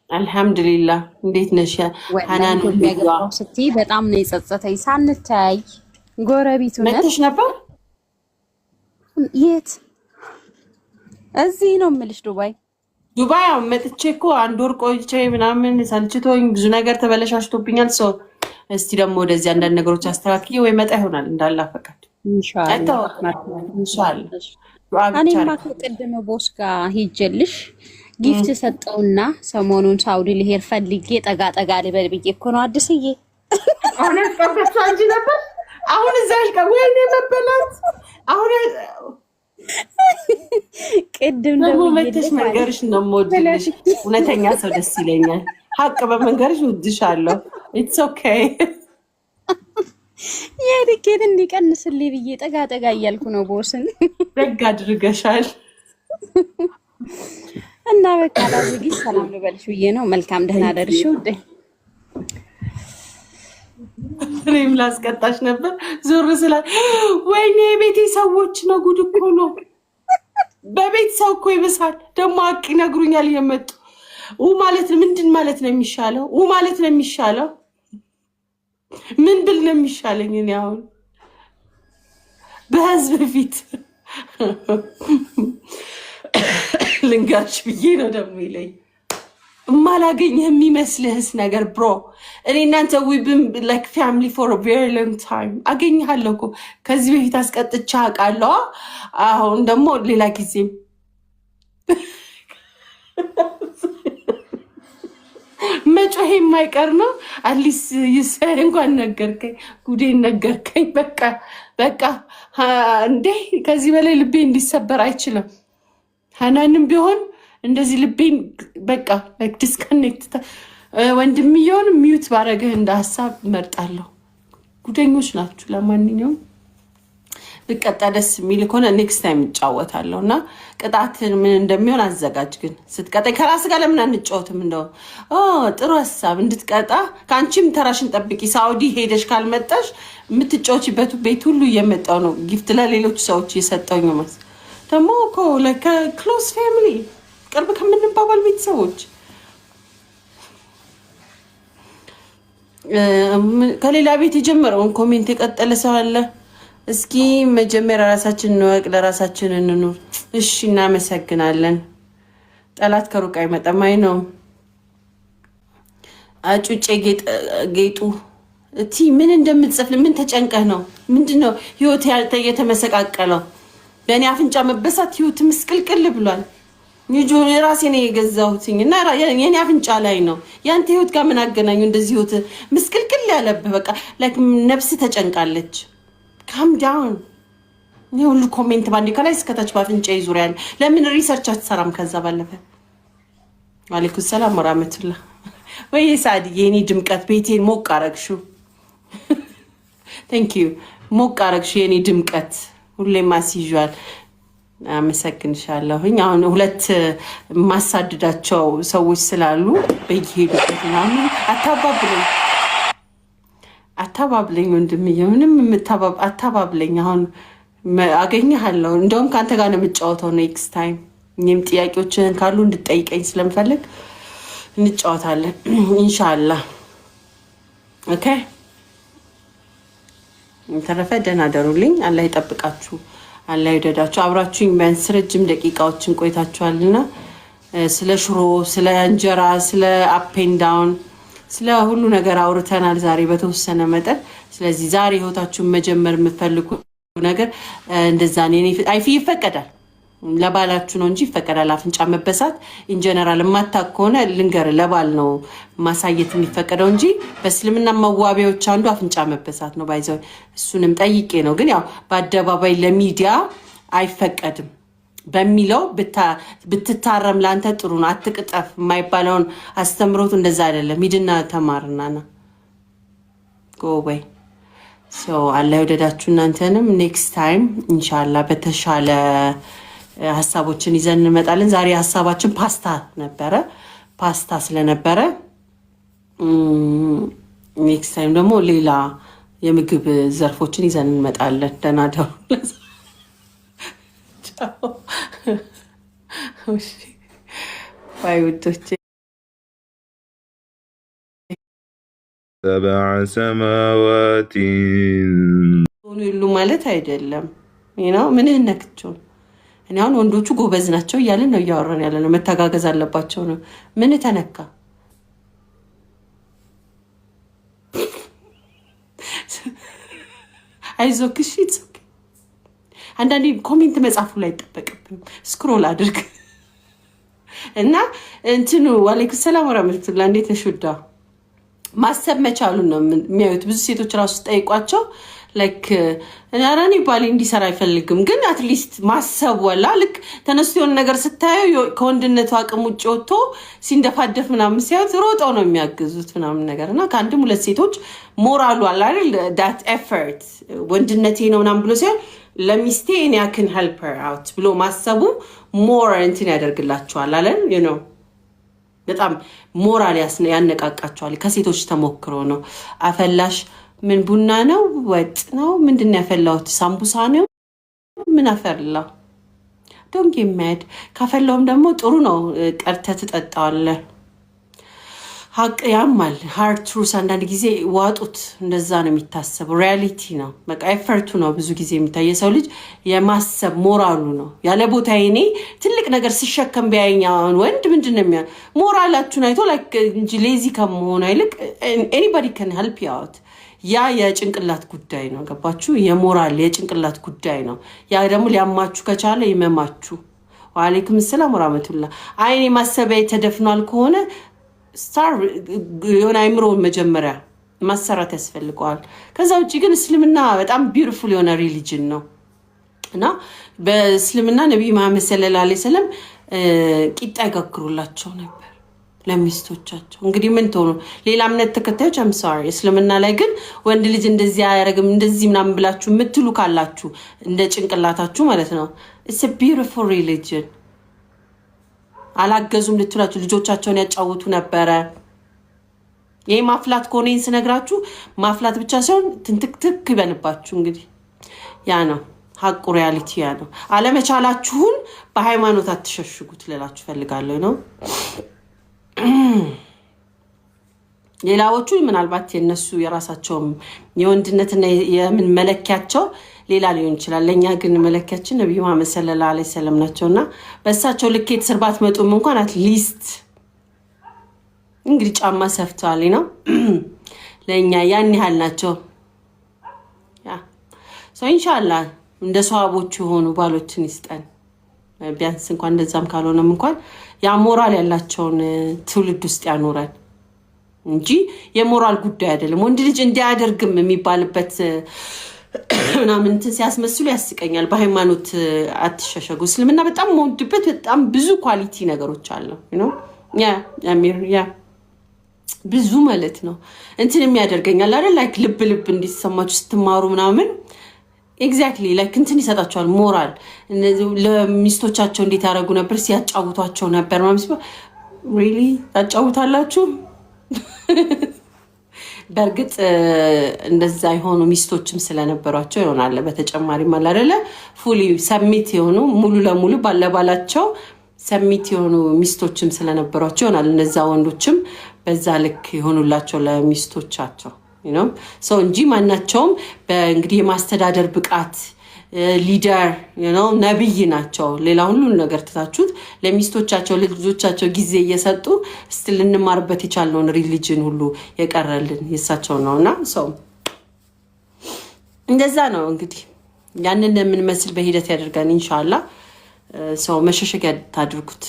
አልሐምዱሊላህ። እንዴት ነሽ? ሐናን ያገባው ስትይ በጣም ነው የጸጸተኝ። ሳንታይ ጎረቤቱ ነሽ መጥተሽ ነበር? የት? እዚህ ነው የምልሽ ዱባይ። ዱባይ አሁን መጥቼ እኮ 1 ወር ቆይቼ ምናምን ሰልችቶኝ ብዙ ነገር ተበለሻሽቶብኛል። ሰው እስቲ ደግሞ ወደዚህ አንዳንድ ነገሮች አስተካክዬ ወይ መጣ ይሆናል እንዳላ ፈቃድ ኢንሻአላህ። እኔማ ከቅድም ቦስ ጋር ሂጅልሽ ጊፍት ሰጠውና ሰሞኑን ሳውዲ ልሄድ ፈልጌ ጠጋ ጠጋ ልበል ብዬ እኮ ነው አዲስዬ። አሁን ቀርበሽ አንጂ ነበር አሁን እዛሽ ጋር ወይኔ መበላት አሁን ቅድም ደግሞ መተሽ መንገርሽ ነው የምወድልሽ። እውነተኛ ሰው ደስ ይለኛል። ሀቅ በመንገርሽ እወድሻለሁ። ኢትስ ኦኬ። የልኬን እንዲቀንስልኝ ብዬ ጠጋ ጠጋ እያልኩ ነው ቦስን። ደግ አድርገሻል። እና በቃ ዳዝጊ ሰላም ልበልሽ ብዬ ነው። መልካም ደህና ደርሽ ውዴ። እኔም ላስቀጣሽ ነበር ዞር ስላ ወይኔ የቤቴ ሰዎች ነው። ጉድ እኮ ነው። በቤት ሰው እኮ ይብሳል። ደግሞ ሀቅ ይነግሩኛል እየመጡ ማለት ነው። ምንድን ማለት ነው የሚሻለው? ማለት ነው የሚሻለው? ምን ብል ነው የሚሻለኝ? እኔ አሁን በህዝብ ፊት ልንጋሽ ብዬ ነው ደግሞ ይለኝ ማላገኝህ የሚመስልህስ ነገር ብሮ። እኔ እናንተ ዊብን ላይክ ፋሚሊ ፎር አ ቬሪ ሎንግ ታይም። አገኝሃለሁ እኮ ከዚህ በፊት አስቀጥቻ አውቃለሁ። አሁን ደግሞ ሌላ ጊዜም መጮሄ የማይቀር ነው። አትሊስት ይሰር እንኳን ነገርከኝ፣ ጉዴን ነገርከኝ። በቃ እንዴ ከዚህ በላይ ልቤ እንዲሰበር አይችልም። ሐናንም ቢሆን እንደዚህ ልቤን በቃ ዲስከኔክት ወንድምየውን ሚዩት ባረገህ እንደ ሀሳብ መርጣለሁ። ጉደኞች ናችሁ። ለማንኛውም ብቀጣ ደስ የሚል ከሆነ ኔክስት ታይም እጫወታለሁ እና ቅጣትን ምን እንደሚሆን አዘጋጅ። ግን ስትቀጣኝ ከራስ ጋር ለምን አንጫወትም? እንደው ጥሩ ሀሳብ እንድትቀጣ ከአንቺም ተራሽን ጠብቂ። ሳውዲ ሄደሽ ካልመጣሽ የምትጫወችበት ቤት ሁሉ እየመጣው ነው ጊፍት ለሌሎች ሰዎች እየሰጠኝ ነው። ደግሞ እኮ ከክሎዝ ፋሚሊ ቅርብ ከምንባባል ቤተሰቦች ከሌላ ቤት የጀመረውን ኮሜንት የቀጠለ ሰው አለ። እስኪ መጀመሪያ ራሳችን እንወቅ፣ ለራሳችን እንኑር። እሺ እናመሰግናለን። ጠላት ከሩቅ አይመጣም። አይ ነው አጩጬ ጌጡ እቲ ምን እንደምትጽፍ ምን ተጨንቀህ ነው? ምንድነው ህይወት የተመሰቃቀለው? በእኔ አፍንጫ መበሳት ህይወት ምስቅልቅል ብሏል። ልጁ ራሴ ነው የገዛሁትኝ እና የኔ አፍንጫ ላይ ነው። ያንተ ህይወት ጋር ምን አገናኙ? እንደዚህ ህይወት ምስቅልቅል ያለብህ በቃ ላይክ ነፍስ ተጨንቃለች። ካም ዳውን። ይሄ ሁሉ ኮሜንት ባንዴ ከላይ እስከታች በአፍንጫ ይዙሪያል። ለምን ሪሰርች አትሰራም? ከዛ ባለፈ ወአለይኩም ሰላም ወራህመቱላህ። ወይ ሳዲ የኔ ድምቀት ቤቴን ሞቅ አረግሽው። ቴንክ ዩ ሞቅ አረግሽው የኔ ድምቀት። ሁሌም አስይዟል። አመሰግንሻለሁኝ። አሁን 2 ማሳድዳቸው ሰዎች ስላሉ በየሄዱበት ምናምን አታባብለኝ ወንድምዬ፣ ምንም አታባብለኝ። አሁን አገኘሃለሁ። እንደውም ከአንተ ጋር ነው የምጫወተው ኔክስት ታይም። እኔም ጥያቄዎችን ካሉ እንድጠይቀኝ ስለምፈልግ እንጫወታለን ኢንሻአላህ። ኦኬ። ተረፈ ደህና ደሩልኝ። አላህ ይጠብቃችሁ፣ አላህ ይወደዳችሁ። አብራችሁኝ ቢያንስ ረጅም ደቂቃዎችን ቆይታችኋልና ስለ ሽሮ፣ ስለ እንጀራ፣ ስለ አፕ ኤንድ ዳውን፣ ስለ ሁሉ ነገር አውርተናል ዛሬ በተወሰነ መጠን። ስለዚህ ዛሬ ህይወታችሁን መጀመር የምትፈልጉ ነገር እንደዛ አይፊ ይፈቀዳል ለባላችሁ ነው እንጂ ይፈቀዳል አፍንጫ መበሳት ኢንጀነራል ማታክ ከሆነ ልንገር ለባል ነው ማሳየት የሚፈቀደው እንጂ በእስልምና መዋቢያዎች አንዱ አፍንጫ መበሳት ነው ባይዘው እሱንም ጠይቄ ነው ግን ያው በአደባባይ ለሚዲያ አይፈቀድም በሚለው ብትታረም ላንተ ጥሩ ነው አትቅጠፍ የማይባለውን አስተምሮት እንደዛ አይደለም ሂድና ተማርናና ጎበይ አላህ ይወደዳችሁ እናንተንም ኔክስት ታይም ኢንሻአላህ በተሻለ ሐሳቦችን ይዘን እንመጣለን ዛሬ ሐሳባችን ፓስታ ነበረ ፓስታ ስለነበረ ኔክስት ታይም ደግሞ ሌላ የምግብ ዘርፎችን ይዘን እንመጣለን ደህና ደሩ ቻው ባይ ውዶቼ سبع سماوات ሁሉ ማለት አይደለም ምን ነክቸው እኔ አሁን ወንዶቹ ጎበዝ ናቸው እያልን ነው እያወራን ያለ ነው መተጋገዝ አለባቸው ነው ምን ተነካ አይዞክሽ አንዳንዴ ኮሜንት መጻፉ ላይ ተጠበቅብኝ ስክሮል አድርግ እና እንትኑ ወአለይኩም ሰላም ወራህመቱላህ እንዴት ነሽ ውዳ ማሰብ መቻሉን ነው የሚያዩት ብዙ ሴቶች ራሱ ጠይቋቸው ላይክ አራኒ ባሊ እንዲሰራ አይፈልግም ግን አትሊስት ማሰብ ወላ ልክ ተነስቶ የሆነ ነገር ስታዩ ከወንድነቱ አቅም ውጭ ወጥቶ ሲንደፋደፍ ምናምን ሲያዩት ሮጠው ነው የሚያግዙት ምናምን ነገርና ከአንድም ሁለት ሴቶች ሞራሉ አለ አይደል that effort ወንድነቴ ነው ምናምን ብሎ ሲሆን ለሚስቴ እኔ I can help her out ብሎ ማሰቡ ሞር እንትን ያደርግላቸዋል አለን በጣም ሞራል ያነቃቃቸዋል ከሴቶች ተሞክሮ ነው አፈላሽ ምን ቡና ነው ወጥ ነው ምንድነው ያፈላውት ሳምቡሳ ነው ምን አፈላ ዶንት ጌት ማድ ካፈላውም ደግሞ ጥሩ ነው ቀርተ ተጠጣዋለህ ሀቅ ያማል ሃርድ ትሩስ አንዳንድ ጊዜ ዋጡት እንደዛ ነው የሚታሰበው ሪያሊቲ ነው በቃ ኤፈርቱ ነው ብዙ ጊዜ የሚታየ ሰው ልጅ የማሰብ ሞራሉ ነው ያለ ቦታ እኔ ትልቅ ነገር ሲሸከም ቢያየኛውን ወንድ ምንድነው የሚያ ሞራላችሁን አይቶ ላይክ እንጂ ሌዚ ከመሆን አይልቅ anybody can help you out ያ የጭንቅላት ጉዳይ ነው ገባችሁ የሞራል የጭንቅላት ጉዳይ ነው ያ ደግሞ ሊያማችሁ ከቻለ ይመማችሁ ወአለይኩም ሰላም ወራህመቱላህ አይኔ ማሰበይ ተደፍኗል ከሆነ ስታር የሆነ አይምሮ መጀመሪያ ማሰራት ያስፈልጋል ከዛ ውጪ ግን እስልምና በጣም ቢዩቲፉል የሆነ ሪሊጅን ነው እና በእስልምና ነብይ መሐመድ ሰለላሁ ዐለይሂ ወሰለም ቂጣ ይጋግሩላቸው ነበር ለሚስቶቻቸው እንግዲህ ምን ተሆኑ ሌላ እምነት ተከታዮች I'm sorry እስልምና ላይ ግን ወንድ ልጅ እንደዚህ ያያረግም እንደዚህ ምናምን ብላችሁ ምትሉ ካላችሁ እንደ ጭንቅላታችሁ ማለት ነው it's a beautiful religion አላገዙም ልትላችሁ ልጆቻቸውን ያጫውቱ ነበር ይሄ ማፍላት ኮኔንስ ነግራችሁ ማፍላት ብቻ ሳይሆን ትንትክትክ ይበልባችሁ እንግዲህ ያ ነው ሀቁ ሪያሊቲ ያ ነው አለመቻላችሁን በሃይማኖት አትሸሽጉት ለላችሁ ፈልጋለሁ ነው ሌላዎቹ ምናልባት የነሱ የራሳቸው የወንድነትና የምን መለኪያቸው ሌላ ሊሆን ይችላል ለኛ ግን መለኪያችን ነብዩ መሐመድ ሰለላሁ ዐለይሂ ወሰለም ናቸውና በእሳቸው ልኬት ስርባት መጡም እንኳን አትሊስት እንግዲህ ጫማ ሰፍቷል ነው ለኛ ያን ያህል ናቸው ያ ኢንሻአላህ እንደ ሷቦቹ ሆኑ ባሎችን ይስጠን ቢያንስ እንኳን እንደዛም ካልሆነም እንኳን ያ ሞራል ያላቸውን ትውልድ ውስጥ ያኖራል እንጂ የሞራል ጉዳይ አይደለም ወንድ ልጅ እንዲያደርግም የሚባልበት ምናምን ሲያስመስሉ ያስቀኛል በሃይማኖት አትሸሸጉ እስልምና በጣም ወንድበት በጣም ብዙ ኳሊቲ ነገሮች አሉ ያ አሚር ያ ብዙ ማለት ነው እንትን የሚያደርገኛል አይደል ላይክ ልብ እንዲሰማችሁ ስትማሩ ምናምን ኤግዛክትሊ ላይክ እንትን ይሰጣቸዋል ሞራል ለሚስቶቻቸው እንዴት ያደርጉ ነበር ሲያጫውቷቸው ነበር ማለት ነው ሪሊ ታጫውታላችሁ በርግጥ እንደዛ ይሆኑ ሚስቶችም ስለነበሯቸው ይሆናል በተጨማሪ ማለት አይደለ ፉሊ ሰሚት የሆኑ ሙሉ ለሙሉ ባለባላቸው ሰሚት የሆኑ ሚስቶችም ስለነበሯቸው ይሆናል እነዛ ወንዶችም በዛ ልክ ይሆኑላቸው ለሚስቶቻቸው ሰው እንጂ ማናቸውም በእንግዲህ የማስተዳደር ብቃት ሊደር ነብይ ናቸው ሌላ ሁሉ ነገር ተታችሁት ለሚስቶቻቸው ለልጆቻቸው ጊዜ እየሰጡ ስትል እንማርበት የቻልነውን ሪሊጅን ሁሉ የቀረልን የሳቸው ነውና ሰው እንደዛ ነው እንግዲህ ያንን የምንመስል በሂደት ያደርጋን ኢንሻአላህ። ሰው መሸሸጊያ ታድርጉት።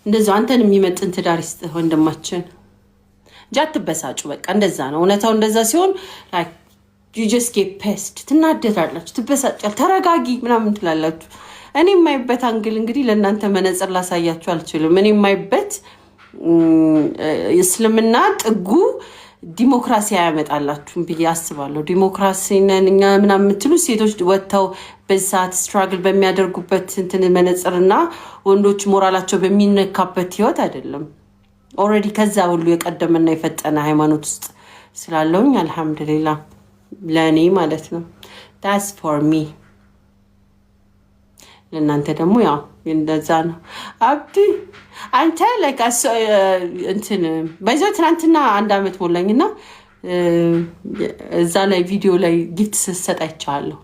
እንደዛው አንተን የሚመጥን ትዳር ይስጥህ ወንድማችን። ጃትበሳጩ በቃ እንደዛ ነው እውነታው። እንደዛ ሲሆን like you just get pissed ትናደዳላችሁ፣ ትበሳጫል፣ ተረጋጊ ምናምን ትላላችሁ። እኔ የማይበት አንግል እንግዲህ ለእናንተ መነጽር ላሳያችሁ አልችልም። እኔ የማይበት እስልምና ጥጉ ዲሞክራሲ ያመጣላችሁም ብዬ አስባለሁ። ዲሞክራሲን እኛ ምናምን የምትሉ ሴቶች ወጥተው በዛት ስትራግል በሚያደርጉበት እንትን መነጽርና ወንዶች ሞራላቸው በሚነካበት ህይወት አይደለም። ኦልሬዲ ከዛ ሁሉ የቀደመና የፈጠነ ሃይማኖት ውስጥ ስላለውኝ አልহামዱሊላህ ለኔ ማለት ነው። that's for me። ለእናንተ ደግሞ ያው እንደዛ ነው። አብዲ አንተ like እንትን በዛ ትናንትና 1 አመት ሞላኝና እዛ ላይ ቪዲዮ ላይ ጊፍት ሰጣ አይቻለሁ።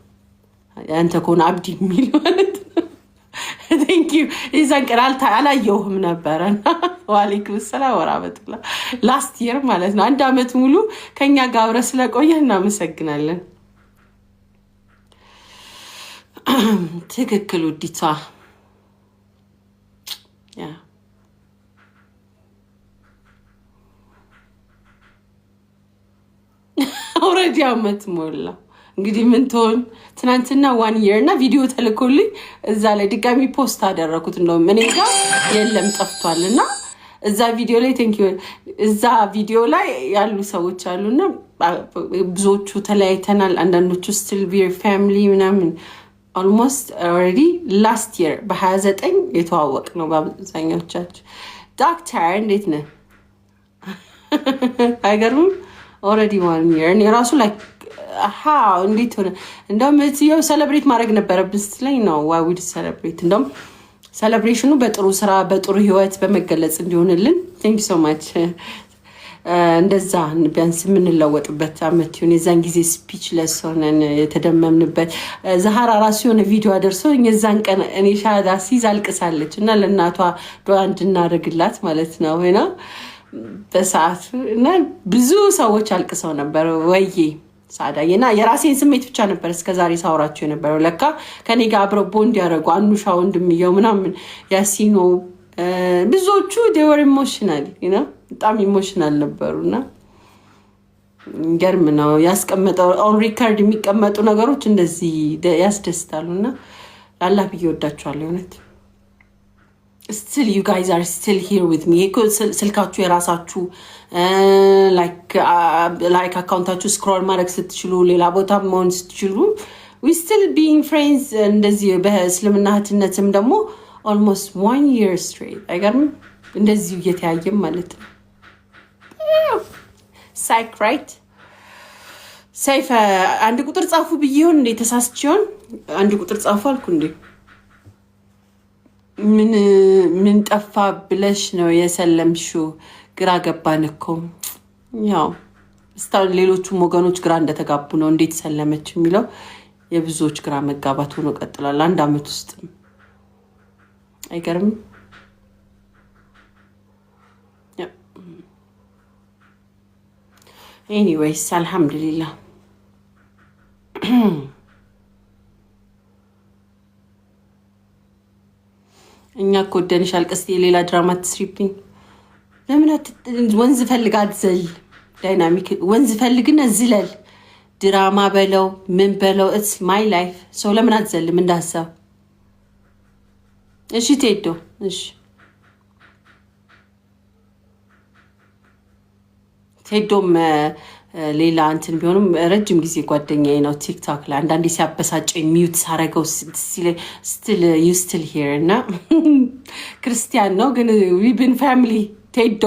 አንተ ኮን አብዲ የሚል ማለት ነው። thank you ኢዛን ቀራል አላየሁም ነበርና ወአለይኩም ሰላም ወራህመቱላህ ላስት ይር ማለት ነው። 1 አመት ሙሉ ከኛ ጋር አብረ ስለቆየህ እናመሰግናለን። ትክክል ውዲቷ ያ ኦሬዲ አመት ሞላ እንግዲህ ምን ትሆን። ትናንትና 1 year እና ቪዲዮ ተልኮልኝ እዛ ላይ ድጋሚ ፖስት አደረኩት። እንደውም እኔ ጋር የለም ጠፍቷልና እዛ ቪዲዮ ላይ ቴንክ ዩ እዛ ቪዲዮ ላይ ያሉ ሰዎች አሉና ብዙዎቹ ተለያይተናል። አንዳንዶቹ still be family ምናምን almost already last year በ29 የተዋወቅ ነው በአብዛኛዎቻችሁ። ዶክተር እንዴት ነህ? አይገርምም? already 1 year እኔ ራሱ like እንዴት ሆነ? እንደውም እዚያው ሴሌብሬት ማድረግ ነበረብን ስትለኝ ነው why we celebrate። እንደውም ሴሌብሬሽኑ በጥሩ ስራ በጥሩ ህይወት በመገለጽ እንዲሆንልን thank you so much። እንደዛ ቢያንስ የምንለወጥበት አመት ይሁን። የዛን ጊዜ ስፒችለስ ሆነን የተደመምንበት ዛሃራ ራሱ የሆነ ቪዲዮ አደርሶ የዛን ቀን እኔ ሻዳ ሲዝ አልቅሳለች እና ለእናቷ ዱዓ እንድናደርግላት ማለት ነው እና በሰዓቱ እና ብዙ ሰዎች አልቅሰው ነበር ወይዬ ሳዳዬና የራሴን ስሜት ብቻ ነበር እስከዛሬ ሳውራቸው የነበረው። ለካ ከኔ ጋር አብረው ቦንድ ያደረጉ አንሻ ወንድምየው ምናምን ያሲኖ ብዙዎቹ they were emotional you know በጣም ኢሞሽናል ነበሩና ገርም ነው ያስቀመጠው ኦን ሪከርድ የሚቀመጡ ነገሮች እንደዚህ ያስደስታሉና አላህ ቢወዳቸዋል እውነት። still you guys are still here with me። ስልካችሁ የራሳችሁ like አካውንታችሁ ስክሮል ማድረግ ስትችሉ ሌላ ቦታ መሆን ስትችሉ we still being friends። እንደዚህ በእስልምና እህትነትም ደግሞ almost 1 year straight አይገርም? እንደዚህ እየተያየም ማለት ነው። ሳይክ ራይት ሰይፈ 1 ቁጥር ጻፉ ብዬውን እንደ ተሳስቺውን 1 ቁጥር ጻፉ አልኩ እንዴ? ምን ጠፋ ብለሽ ነው የሰለምሽው? ግራ ገባን እኮ ያው ስታን ሌሎቹም ወገኖች ግራ እንደተጋቡ ነው እንዴት ሰለመች የሚለው የብዙዎች ግራ መጋባት ሆኖ ቀጥሏል 1 አመት ውስጥ አይገርም? anyways alhamdulillah እኛ ኮደንሽ አልቀስቲ ሌላ ድራማ ትስሪብኝ ለምን ወንዝ ፈልጋት ዘል ዳይናሚክ ወንዝ ፈልግና ዝለል ድራማ በለው ምን በለው it's my life so ለምን አትዘልም እንዳሰብ እሺ ቴዶ እሺ ቴዶም ሌላ እንትን ቢሆንም ረጅም ጊዜ ጓደኛዬ ነው ቲክቶክ ላይ አንዳንዴ ሲያበሳጨኝ ሚውት ሳረገው still you still here እና ክርስቲያን ነው ግን we been family ቴዶ